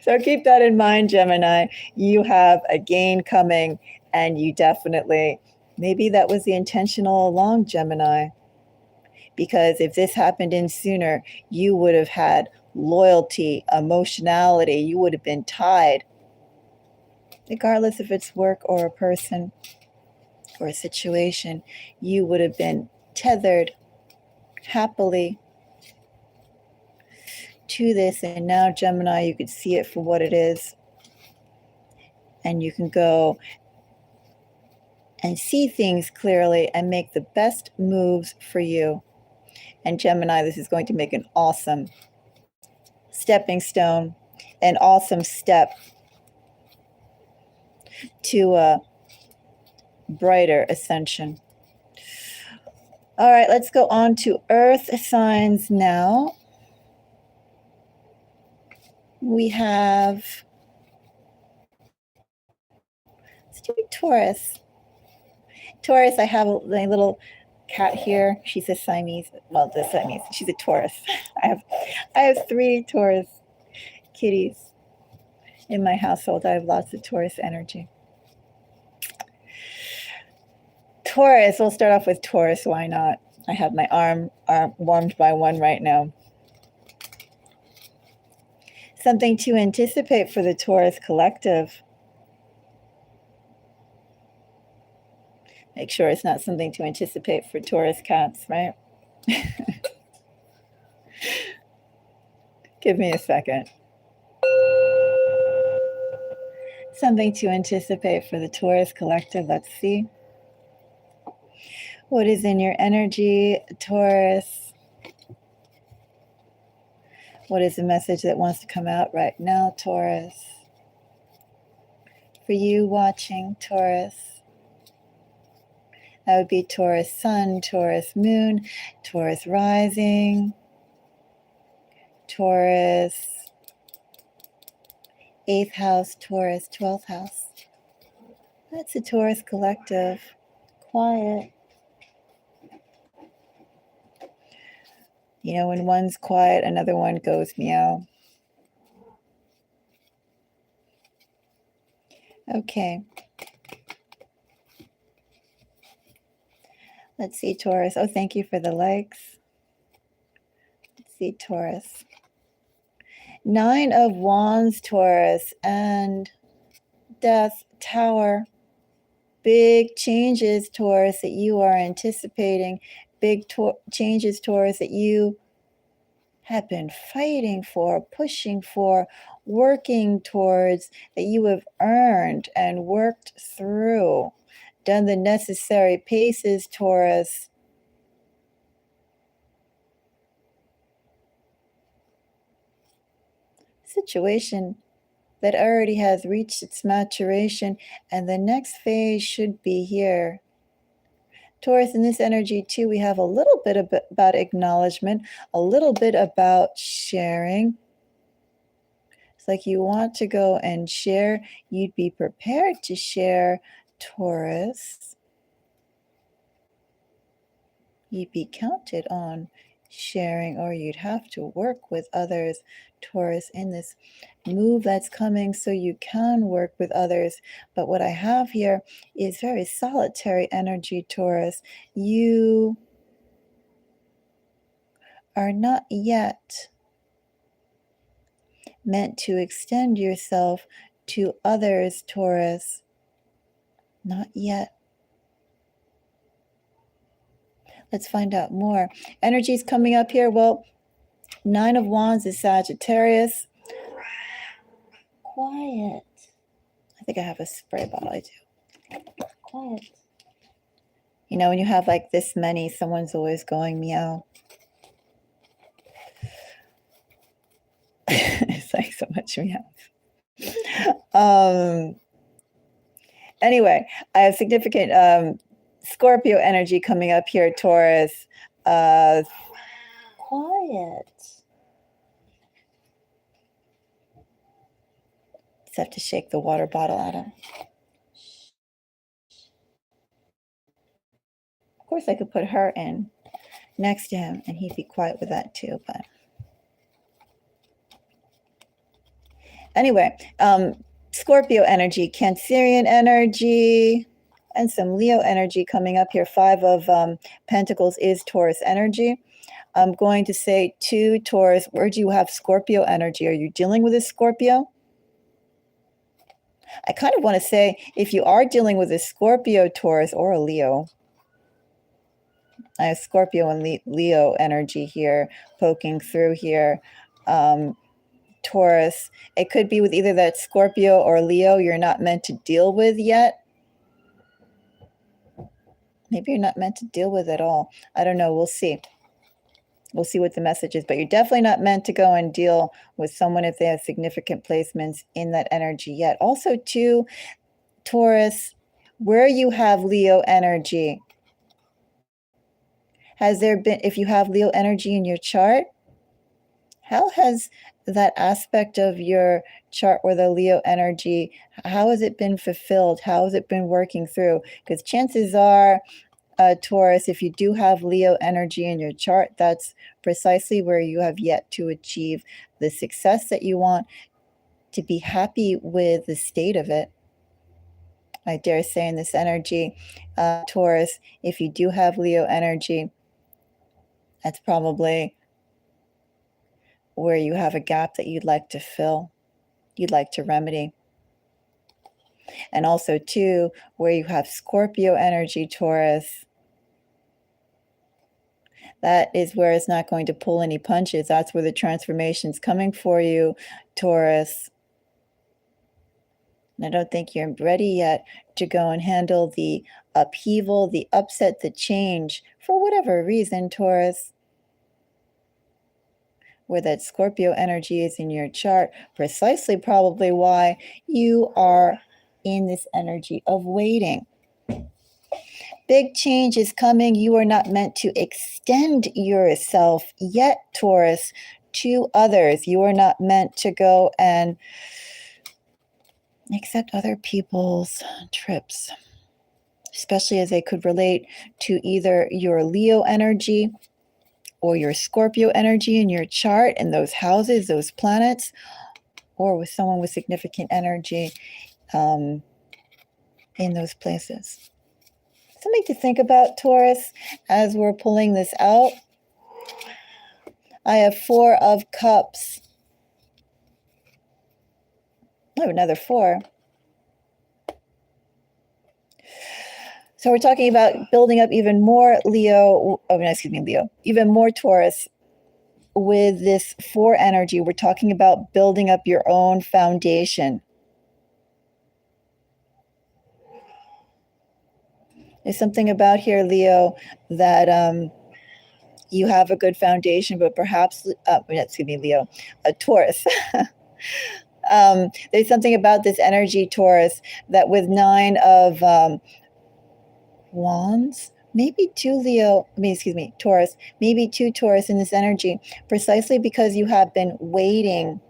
So keep that in mind, Gemini. You have a gain coming, and you definitely, maybe that was the intention all along, Gemini. Because if this happened in sooner, you would have had loyalty, emotionality, you would have been tied, regardless if it's work or a person or a situation, you would have been tethered happily to this. And now, Gemini, you could see it for what it is, and you can go and see things clearly and make the best moves for you. And Gemini, this is going to make an awesome stepping stone, an awesome step to a brighter ascension. All right, let's go on to earth signs now. We have, let's do Taurus. Taurus, I have a little cat here. She's a Siamese. Well, the Siamese. She's a Taurus. I have 3 Taurus kitties in my household. I have lots of Taurus energy. Taurus. We'll start off with Taurus. Why not? I have my arm warmed by one right now. Something to anticipate for the Taurus collective. Make sure it's not something to anticipate for Taurus cats, right? Give me a second. Something to anticipate for the Taurus collective. Let's see. What is in your energy, Taurus? What is the message that wants to come out right now, Taurus? For you watching, Taurus. That would be Taurus Sun, Taurus Moon, Taurus Rising, Taurus 8th house, Taurus 12th house. That's a Taurus collective. Quiet. You know, when one's quiet, another one goes meow. Okay. Let's see, Taurus. Oh, thank you for the likes. Let's see, Taurus. 9 of Wands, Taurus, and Death, Tower. Big changes, Taurus, that you are anticipating. Big changes, Taurus, that you have been fighting for, pushing for, working towards, that you have earned and worked through, done the necessary paces, Taurus. Situation that already has reached its maturation, and the next phase should be here. Taurus, in this energy too, we have a little bit about acknowledgement, a little bit about sharing. It's like you want to go and share. You'd be prepared to share, Taurus. You'd be counted on sharing, or you'd have to work with others, Taurus, in this move that's coming, so you can work with others. But what I have here is very solitary energy, Taurus. You are not yet meant to extend yourself to others, Taurus. Not yet. Let's find out more. Energy's coming up here. Well, 9 of Wands is Sagittarius. Quiet. I think I have a spray bottle. I do. Quiet. You know, when you have like this many, someone's always going meow. It's like so much meow. Anyway, I have significant Scorpio energy coming up here, Taurus. Quiet. Just have to shake the water bottle at him. Of course, I could put her in next to him, and he'd be quiet with that too. But anyway, Scorpio energy, Cancerian energy, and some Leo energy coming up here. 5 of Pentacles is Taurus energy. I'm going to say to Taurus, where do you have Scorpio energy? Are you dealing with a Scorpio? I kind of want to say, if you are dealing with a Scorpio, Taurus, or a Leo, I have Scorpio and Leo energy here, poking through here. Taurus, it could be with either that Scorpio or Leo you're not meant to deal with yet. Maybe you're not meant to deal with at all. I don't know. We'll see. We'll see what the message is. But you're definitely not meant to go and deal with someone if they have significant placements in that energy yet. Also, too, Taurus, where you have Leo energy, has there been, if you have Leo energy in your chart, how has that aspect of your chart where the Leo energy, how has it been fulfilled? How has it been working through? Because chances are, Taurus, if you do have Leo energy in your chart, that's precisely where you have yet to achieve the success that you want, to be happy with the state of it. I dare say in this energy, Taurus, if you do have Leo energy, that's probably where you have a gap that you'd like to fill, you'd like to remedy. And also, too, where you have Scorpio energy, Taurus, that is where it's not going to pull any punches. That's where the transformation's coming for you, Taurus. And I don't think you're ready yet to go and handle the upheaval, the upset, the change, for whatever reason, Taurus. Where that Scorpio energy is in your chart, precisely probably why you are in this energy of waiting. Big change is coming. You are not meant to extend yourself yet, Taurus, to others. You are not meant to go and accept other people's trips, especially as they could relate to either your Leo energy or your Scorpio energy in your chart and those houses, those planets, or with someone with significant energy in those places. Something to think about, Taurus, as we're pulling this out. I have 4 of Cups. I have another 4. So we're talking about building up even more Leo, even more Taurus with this 4 energy. We're talking about building up your own foundation. There's something about here, Leo, that you have a good foundation, but perhaps, Leo, Taurus. There's something about this energy, Taurus, that with 9 of wands, maybe 2 Taurus, maybe 2 Taurus in this energy, precisely because you have been waiting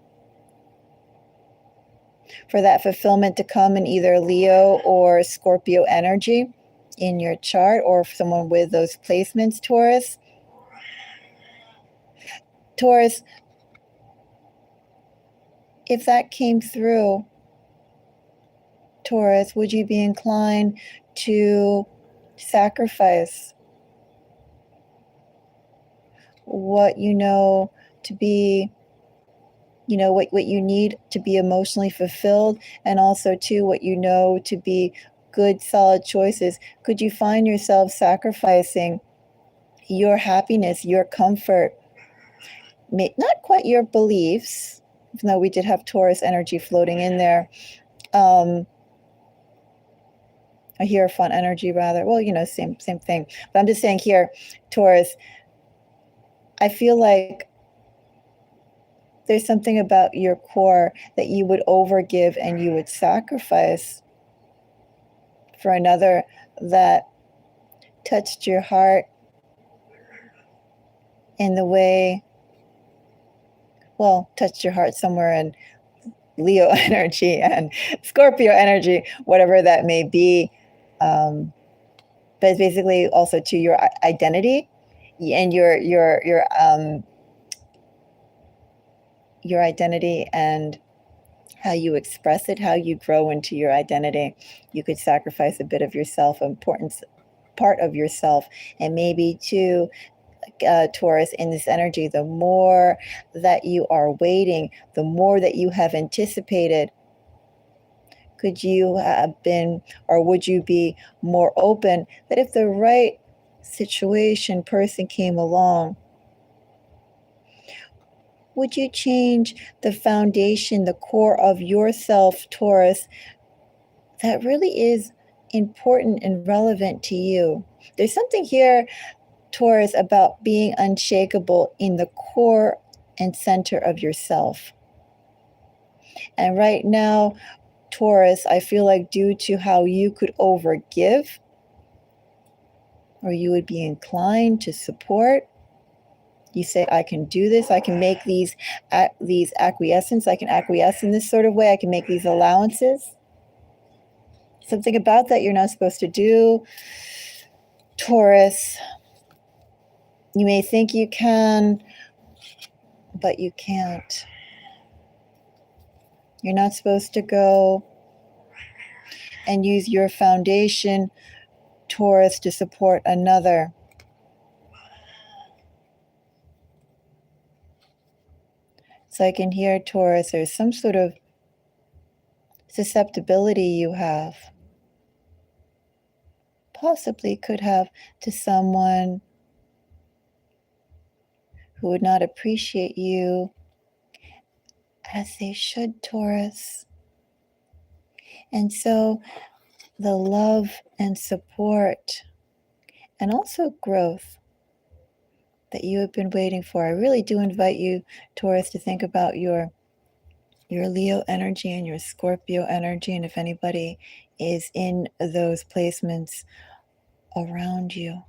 for that fulfillment to come in either Leo or Scorpio energy in your chart, or someone with those placements, Taurus. Taurus, if that came through, Taurus, would you be inclined to sacrifice what you know to be, what you need to be emotionally fulfilled, and also too what you know to be good, solid choices? Could you find yourself sacrificing your happiness, your comfort, not quite your beliefs, even though we did have Taurus energy floating in there, I hear fun energy rather. Well, same thing. But I'm just saying here, Taurus, I feel like there's something about your core that you would overgive and you would sacrifice for another that touched your heart in the way, touched your heart somewhere in Leo energy and Scorpio energy, whatever that may be. But it's basically also to your identity and your identity and how you express it, how you grow into your identity. You could sacrifice a bit of yourself, an important part of yourself, and maybe too, Taurus, in this energy, the more that you are waiting, the more that you have anticipated, could you have been, or would you be more open that if the right situation, person came along, would you change the foundation, the core of yourself, Taurus, that really is important and relevant to you? There's something here, Taurus, about being unshakable in the core and center of yourself. And right now, Taurus, I feel like due to how you could overgive, or you would be inclined to support, you say, I can do this, I can make these acquiescence, I can acquiesce in this sort of way, I can make these allowances. Something about that you're not supposed to do, Taurus. You may think you can, but you can't. You're not supposed to go and use your foundation, Taurus, to support another. So I can hear, Taurus, there's some sort of susceptibility you have, possibly could have, to someone who would not appreciate you as they should, Taurus. And so the love and support and also growth that you have been waiting for, I really do invite you, Taurus, to think about your Leo energy and your Scorpio energy, and if anybody is in those placements around you.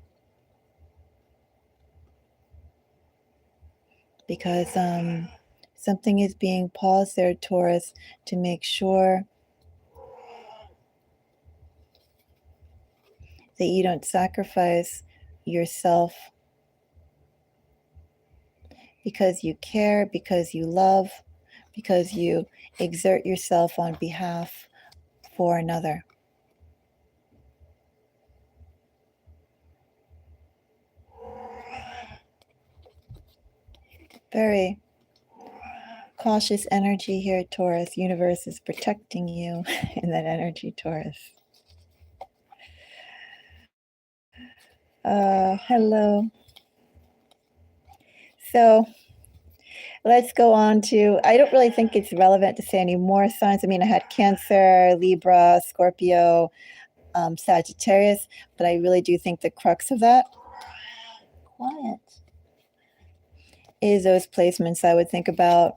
Because something is being paused there, Taurus, to make sure that you don't sacrifice yourself because you care, because you love, because you exert yourself on behalf for another. Very cautious energy here, Taurus. Universe is protecting you in that energy, Taurus. Hello. So let's go on to, I don't really think it's relevant to say any more signs. I mean, I had Cancer, Libra, Scorpio, Sagittarius, but I really do think the crux of that, quiet, is those placements. I would think about,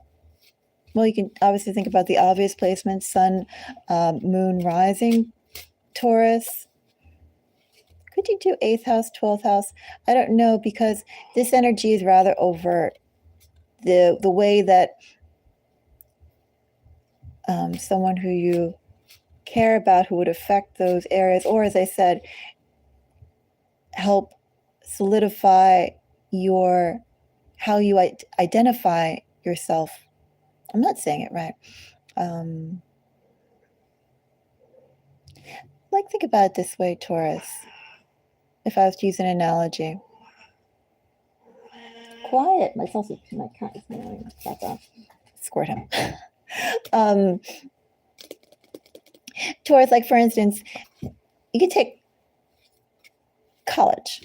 well, you can obviously think about the obvious placements, Sun, Moon, Rising, Taurus. Could you do 8th house, 12th house? I don't know, because this energy is rather overt. The way that someone who you care about, who would affect those areas, or as I said, help solidify how you identify yourself. I'm not saying it right. Think about it this way, Taurus. If I was to use an analogy. Quiet. My cat is annoying. Back off. Squirt him. Taurus, like for instance, you could take college.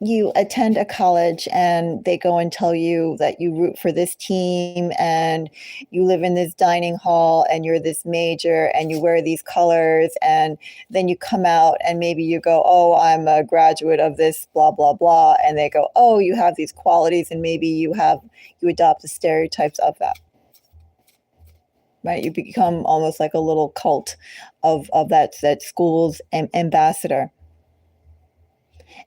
You attend a college and they go and tell you that you root for this team and you live in this dining hall and you're this major and you wear these colors, and then you come out and maybe you go, oh, I'm a graduate of this, blah, blah, blah. And they go, oh, you have these qualities, and maybe you adopt the stereotypes of that. Right? You become almost like a little cult of that school's ambassador.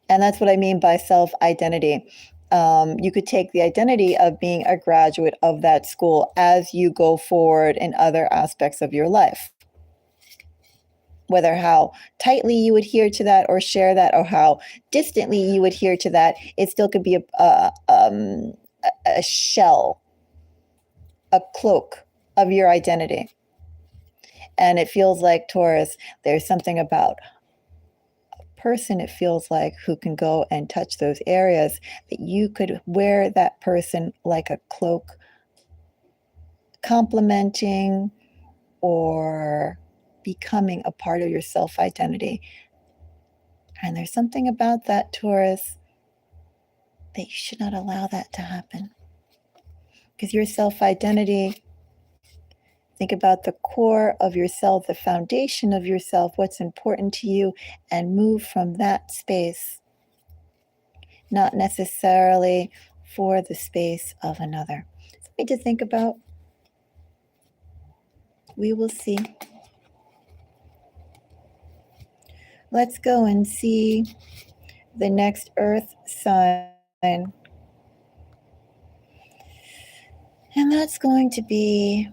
And that's what I mean by self-identity. You could take the identity of being a graduate of that school as you go forward in other aspects of your life. Whether how tightly you adhere to that or share that, or how distantly you adhere to that, it still could be a shell, a cloak of your identity. And it feels like, Taurus, there's something about person, it feels like, who can go and touch those areas, that you could wear that person like a cloak, complementing or becoming a part of your self-identity. And there's something about that, Taurus, that you should not allow that to happen. Because your self-identity, think about the core of yourself, the foundation of yourself, what's important to you, and move from that space, not necessarily for the space of another. Something to think about. We will see. Let's go and see the next Earth sign. And that's going to be,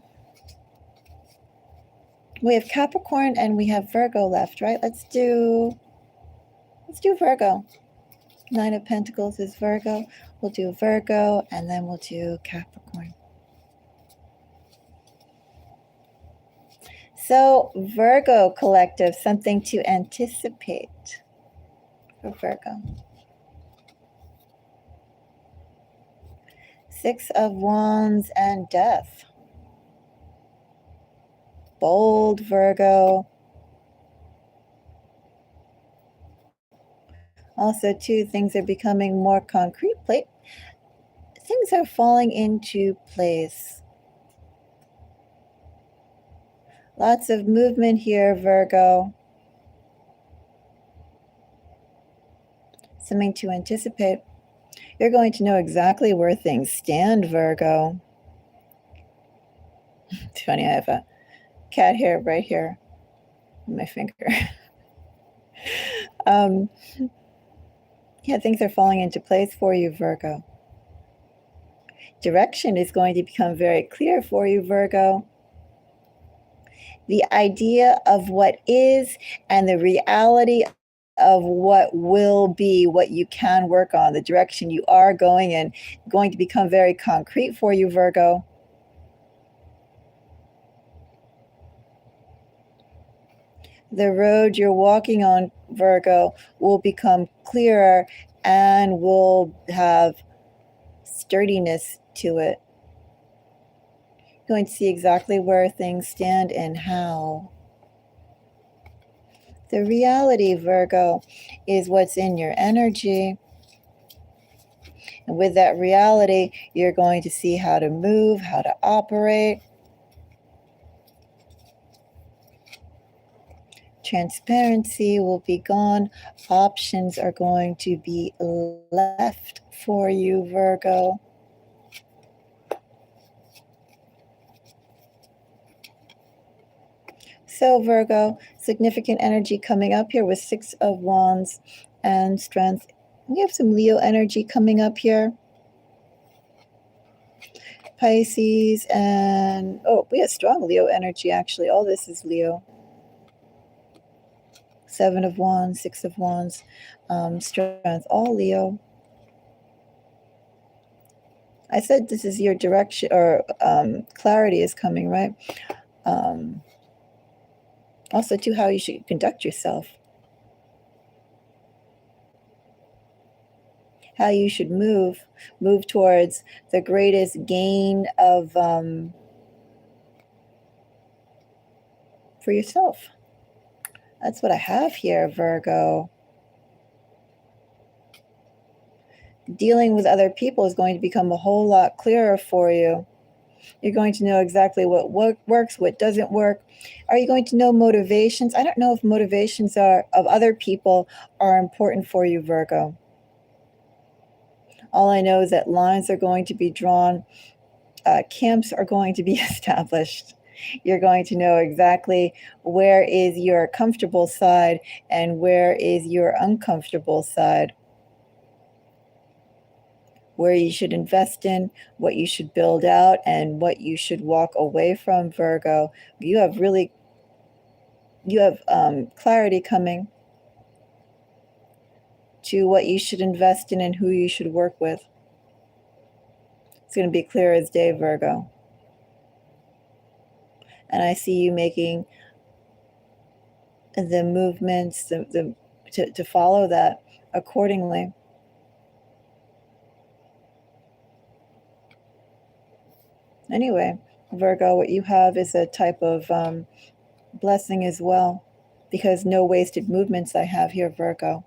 we have Capricorn and we have Virgo left, right? Let's do Virgo. 9 of Pentacles is Virgo. We'll do Virgo and then we'll do Capricorn. So Virgo collective, something to anticipate for Virgo. 6 of Wands and Death. Bold Virgo. Also, too, things are becoming more concrete. Things are falling into place. Lots of movement here, Virgo. Something to anticipate. You're going to know exactly where things stand, Virgo. It's funny, I have a cat hair right here on my finger. Yeah, things are falling into place for you, Virgo. Direction is going to become very clear for you, Virgo. The idea of what is and the reality of what will be, what you can work on, the direction you are going in, going to become very concrete for you, Virgo. The road you're walking on, Virgo, will become clearer and will have sturdiness to it. You're going to see exactly where things stand and how. The reality, Virgo, is what's in your energy. And with that reality, you're going to see how to move, how to operate. Transparency will be gone. Options are going to be left for you, Virgo. So, Virgo, significant energy coming up here with Six of Wands and Strength. We have some Leo energy coming up here. Pisces and, oh, we have strong Leo energy, actually. All this is Leo. Seven of Wands, Six of Wands, Strength, all Leo. I said this is your direction, or clarity is coming, right? Also, too, how you should conduct yourself. How you should move towards the greatest gain of for yourself. That's what I have here, Virgo. Dealing with other people is going to become a whole lot clearer for you. You're going to know exactly what works, what doesn't work. Are you going to know motivations? I don't know if motivations of other people are important for you, Virgo. All I know is that lines are going to be drawn. Camps are going to be established. You're going to know exactly where is your comfortable side and where is your uncomfortable side. Where you should invest in, what you should build out, and what you should walk away from, Virgo. You have clarity coming to what you should invest in and who you should work with. It's going to be clear as day, Virgo. And I see you making the movements to follow that accordingly. Anyway, Virgo, what you have is a type of blessing as well, because no wasted movements I have here, Virgo.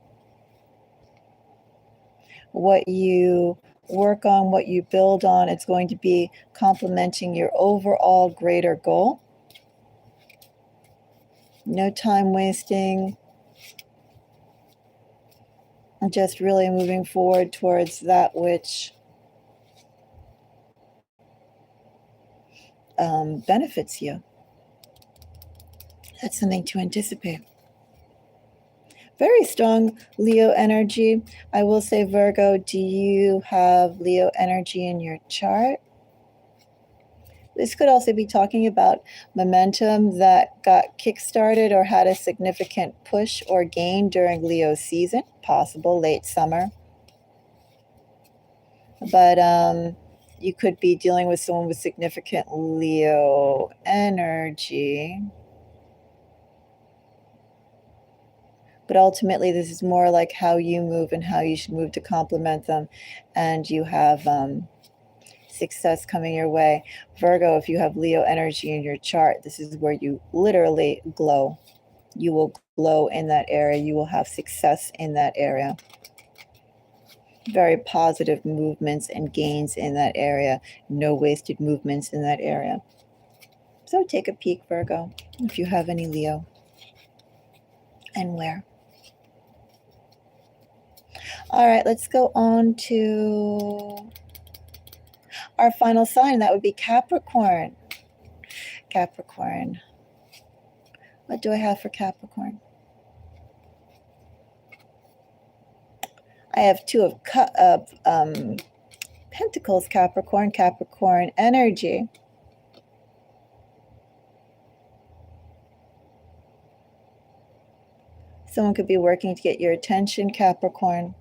What you work on, what you build on, it's going to be complementing your overall greater goal. No time wasting. Just really moving forward towards that which benefits you. That's something to anticipate. Very strong Leo energy. I will say, Virgo, do you have Leo energy in your chart? This could also be talking about momentum that got kickstarted or had a significant push or gain during Leo season, possible late summer. But you could be dealing with someone with significant Leo energy. But ultimately, this is more like how you move and how you should move to complement them. And you have success coming your way. Virgo, if you have Leo energy in your chart, this is where you literally glow. You will glow in that area. You will have success in that area. Very positive movements and gains in that area. No wasted movements in that area. So take a peek, Virgo, if you have any Leo, and where. All right, let's go on to our final sign. That would be Capricorn. Capricorn. What do I have for Capricorn? I have Two of Pentacles, Capricorn, Capricorn energy. Someone could be working to get your attention, Capricorn.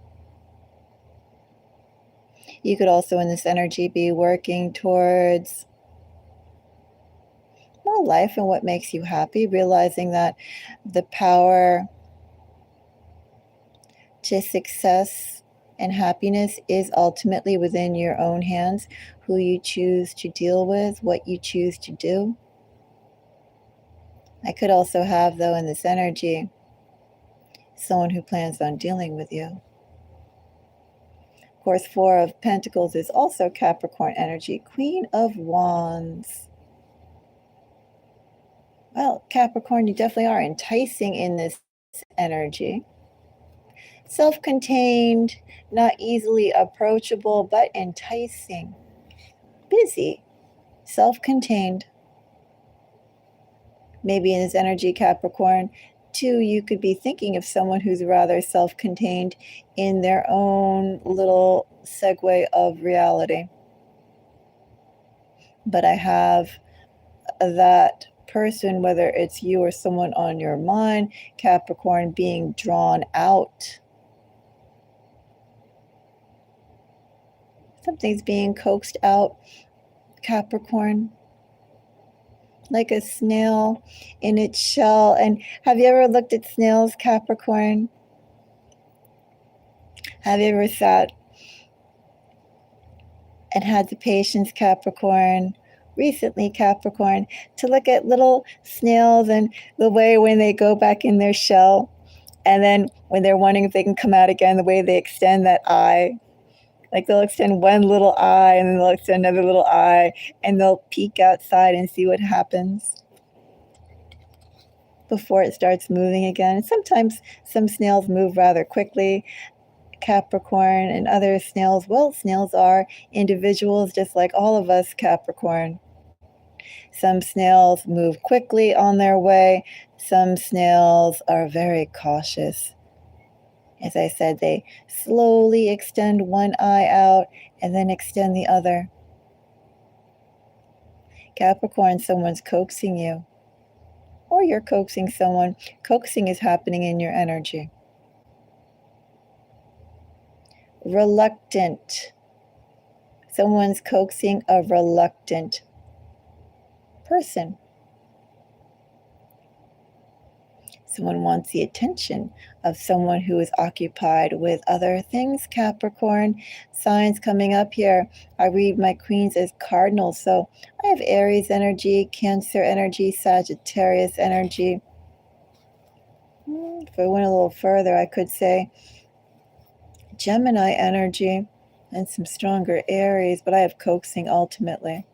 You could also, in this energy, be working towards more life and what makes you happy, realizing that the power to success and happiness is ultimately within your own hands. Who you choose to deal with, what you choose to do. I could also have, though, in this energy, someone who plans on dealing with you. Of course, Four of Pentacles is also Capricorn energy. Queen of Wands. Well, Capricorn, you definitely are enticing in this energy. Self-contained, not easily approachable, but enticing. Busy, self-contained. Maybe in this energy, Capricorn, too, you could be thinking of someone who's rather self-contained in their own little segue of reality. But I have that person, whether it's you or someone on your mind, Capricorn, being drawn out. Something's being coaxed out, Capricorn, like a snail in its shell. And have you ever looked at snails, Capricorn? Have you ever sat and had the patience, Capricorn, recently, Capricorn, to look at little snails and the way when they go back in their shell, and then when they're wondering if they can come out again, the way they extend that eye? Like they'll extend one little eye and then they'll extend another little eye and they'll peek outside and see what happens before it starts moving again. And sometimes some snails move rather quickly, Capricorn, and other snails, well, snails are individuals just like all of us, Capricorn. Some snails move quickly on their way. Some snails are very cautious. As I said, they slowly extend one eye out and then extend the other. Capricorn, someone's coaxing you, or you're coaxing someone. Coaxing is happening in your energy. Reluctant. Someone's coaxing a reluctant person. Someone wants the attention of someone who is occupied with other things, Capricorn. Signs coming up here. I read my queens as cardinals. So I have Aries energy, Cancer energy, Sagittarius energy. If I went a little further, I could say Gemini energy and some stronger Aries, but I have coaxing ultimately.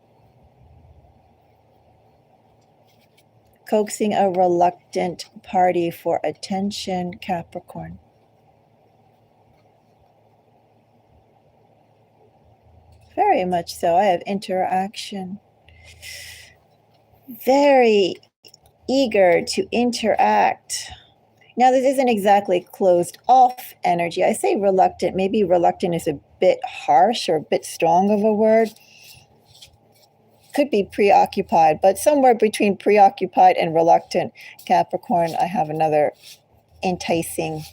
Coaxing a reluctant party for attention, Capricorn. Very much so. I have interaction. Very eager to interact. Now, this isn't exactly closed off energy. I say reluctant. Maybe reluctant is a bit harsh or a bit strong of a word. Could be preoccupied, but somewhere between preoccupied and reluctant, Capricorn, I have another enticing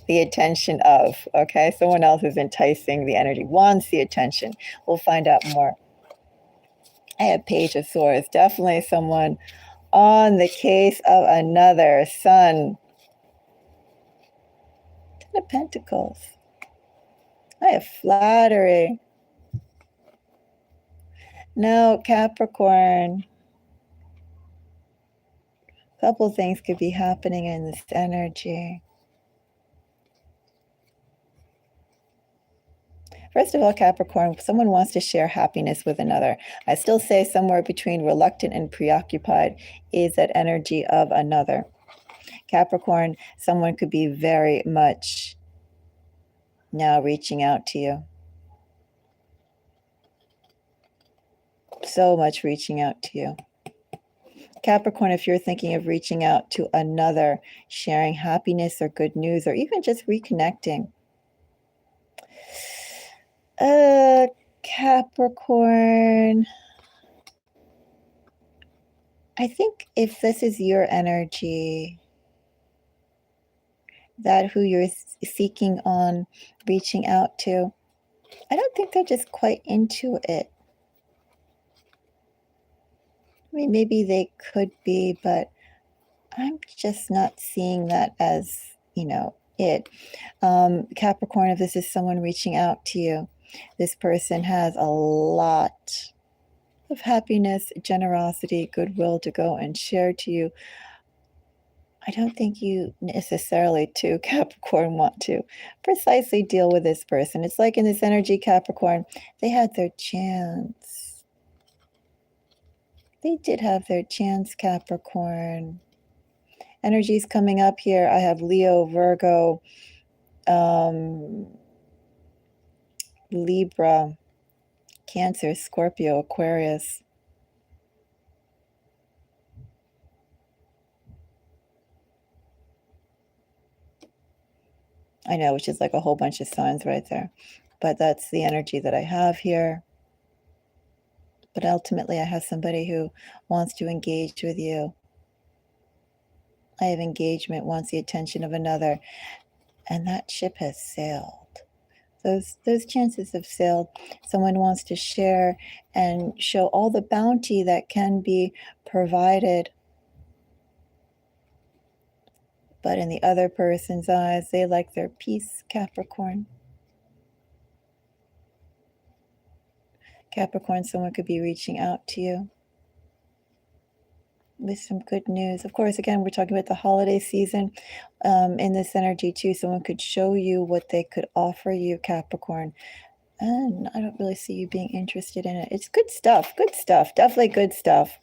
the attention of, okay? Someone else is enticing the energy, wants the attention. We'll find out more. I have Page of Swords, definitely someone on the case of another. Sun. Ten of Pentacles. I have flattery. Now, Capricorn, a couple things could be happening in this energy. First of all, Capricorn, someone wants to share happiness with another. I still say somewhere between reluctant and preoccupied is that energy of another. Capricorn, someone could be very much now reaching out to you. So much reaching out to you. Capricorn, if you're thinking of reaching out to another, sharing happiness or good news, or even just reconnecting. Capricorn, I think if this is your energy, that who you're seeking on reaching out to, I don't think they're just quite into it. I mean, maybe they could be, but I'm just not seeing that as, it. Capricorn, if this is someone reaching out to you, this person has a lot of happiness, generosity, goodwill to go and share to you. I don't think you necessarily, too, Capricorn, want to precisely deal with this person. It's like in this energy, Capricorn, they had their chance. They did have their chance, Capricorn. Energies coming up here. I have Leo, Virgo, Libra, Cancer, Scorpio, Aquarius. I know, which is like a whole bunch of signs right there. But that's the energy that I have here. But ultimately, I have somebody who wants to engage with you. I have engagement, wants the attention of another. And that ship has sailed. Those chances have sailed. Someone wants to share and show all the bounty that can be provided. But in the other person's eyes, they like their peace, Capricorn. Capricorn, someone could be reaching out to you with some good news. Of course, again, we're talking about the holiday season in this energy too. Someone could show you what they could offer you, Capricorn. And I don't really see you being interested in it. It's good stuff, definitely good stuff.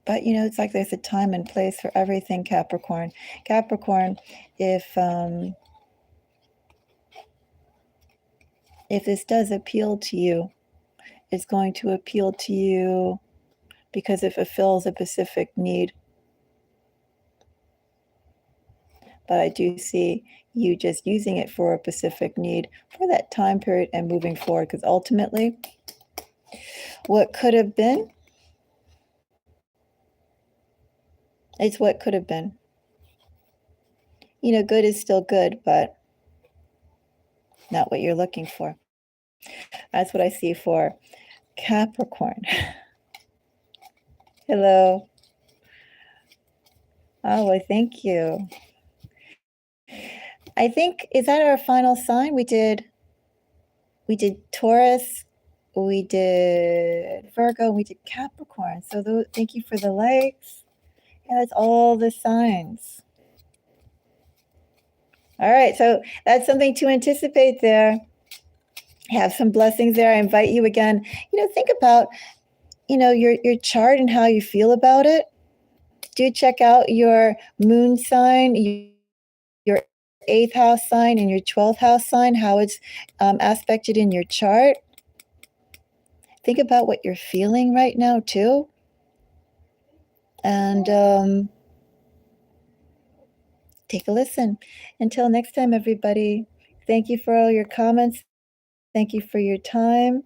But, it's like there's a time and place for everything, Capricorn. Capricorn, if this does appeal to you, it's going to appeal to you because it fulfills a specific need. But I do see you just using it for a specific need for that time period and moving forward, because ultimately, what could have been, it's what could have been. Good is still good, but not what you're looking for. That's what I see for Capricorn. Hello. Oh, well, thank you. I think, is that our final sign? We did Taurus, we did Virgo, we did Capricorn. So thank you for the likes. Yeah, that's all the signs. All right, so that's something to anticipate there. Have some blessings there. I invite you again, think about, your chart and how you feel about it. Do check out your moon sign, your 8th house sign, and your 12th house sign, how it's aspected in your chart. Think about what you're feeling right now, too. And take a listen. Until next time, everybody, thank you for all your comments. Thank you for your time.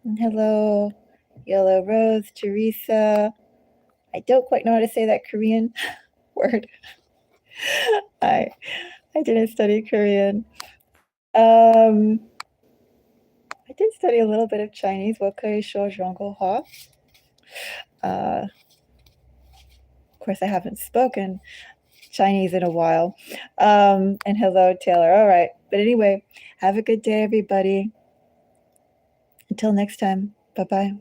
And hello, Yellow Rose, Teresa. I don't quite know how to say that Korean word. I didn't study Korean. I did study a little bit of Chinese. Of course, I haven't spoken Chinese in a while. And hello, Taylor. All right. But anyway, have a good day, everybody. Until next time. Bye-bye.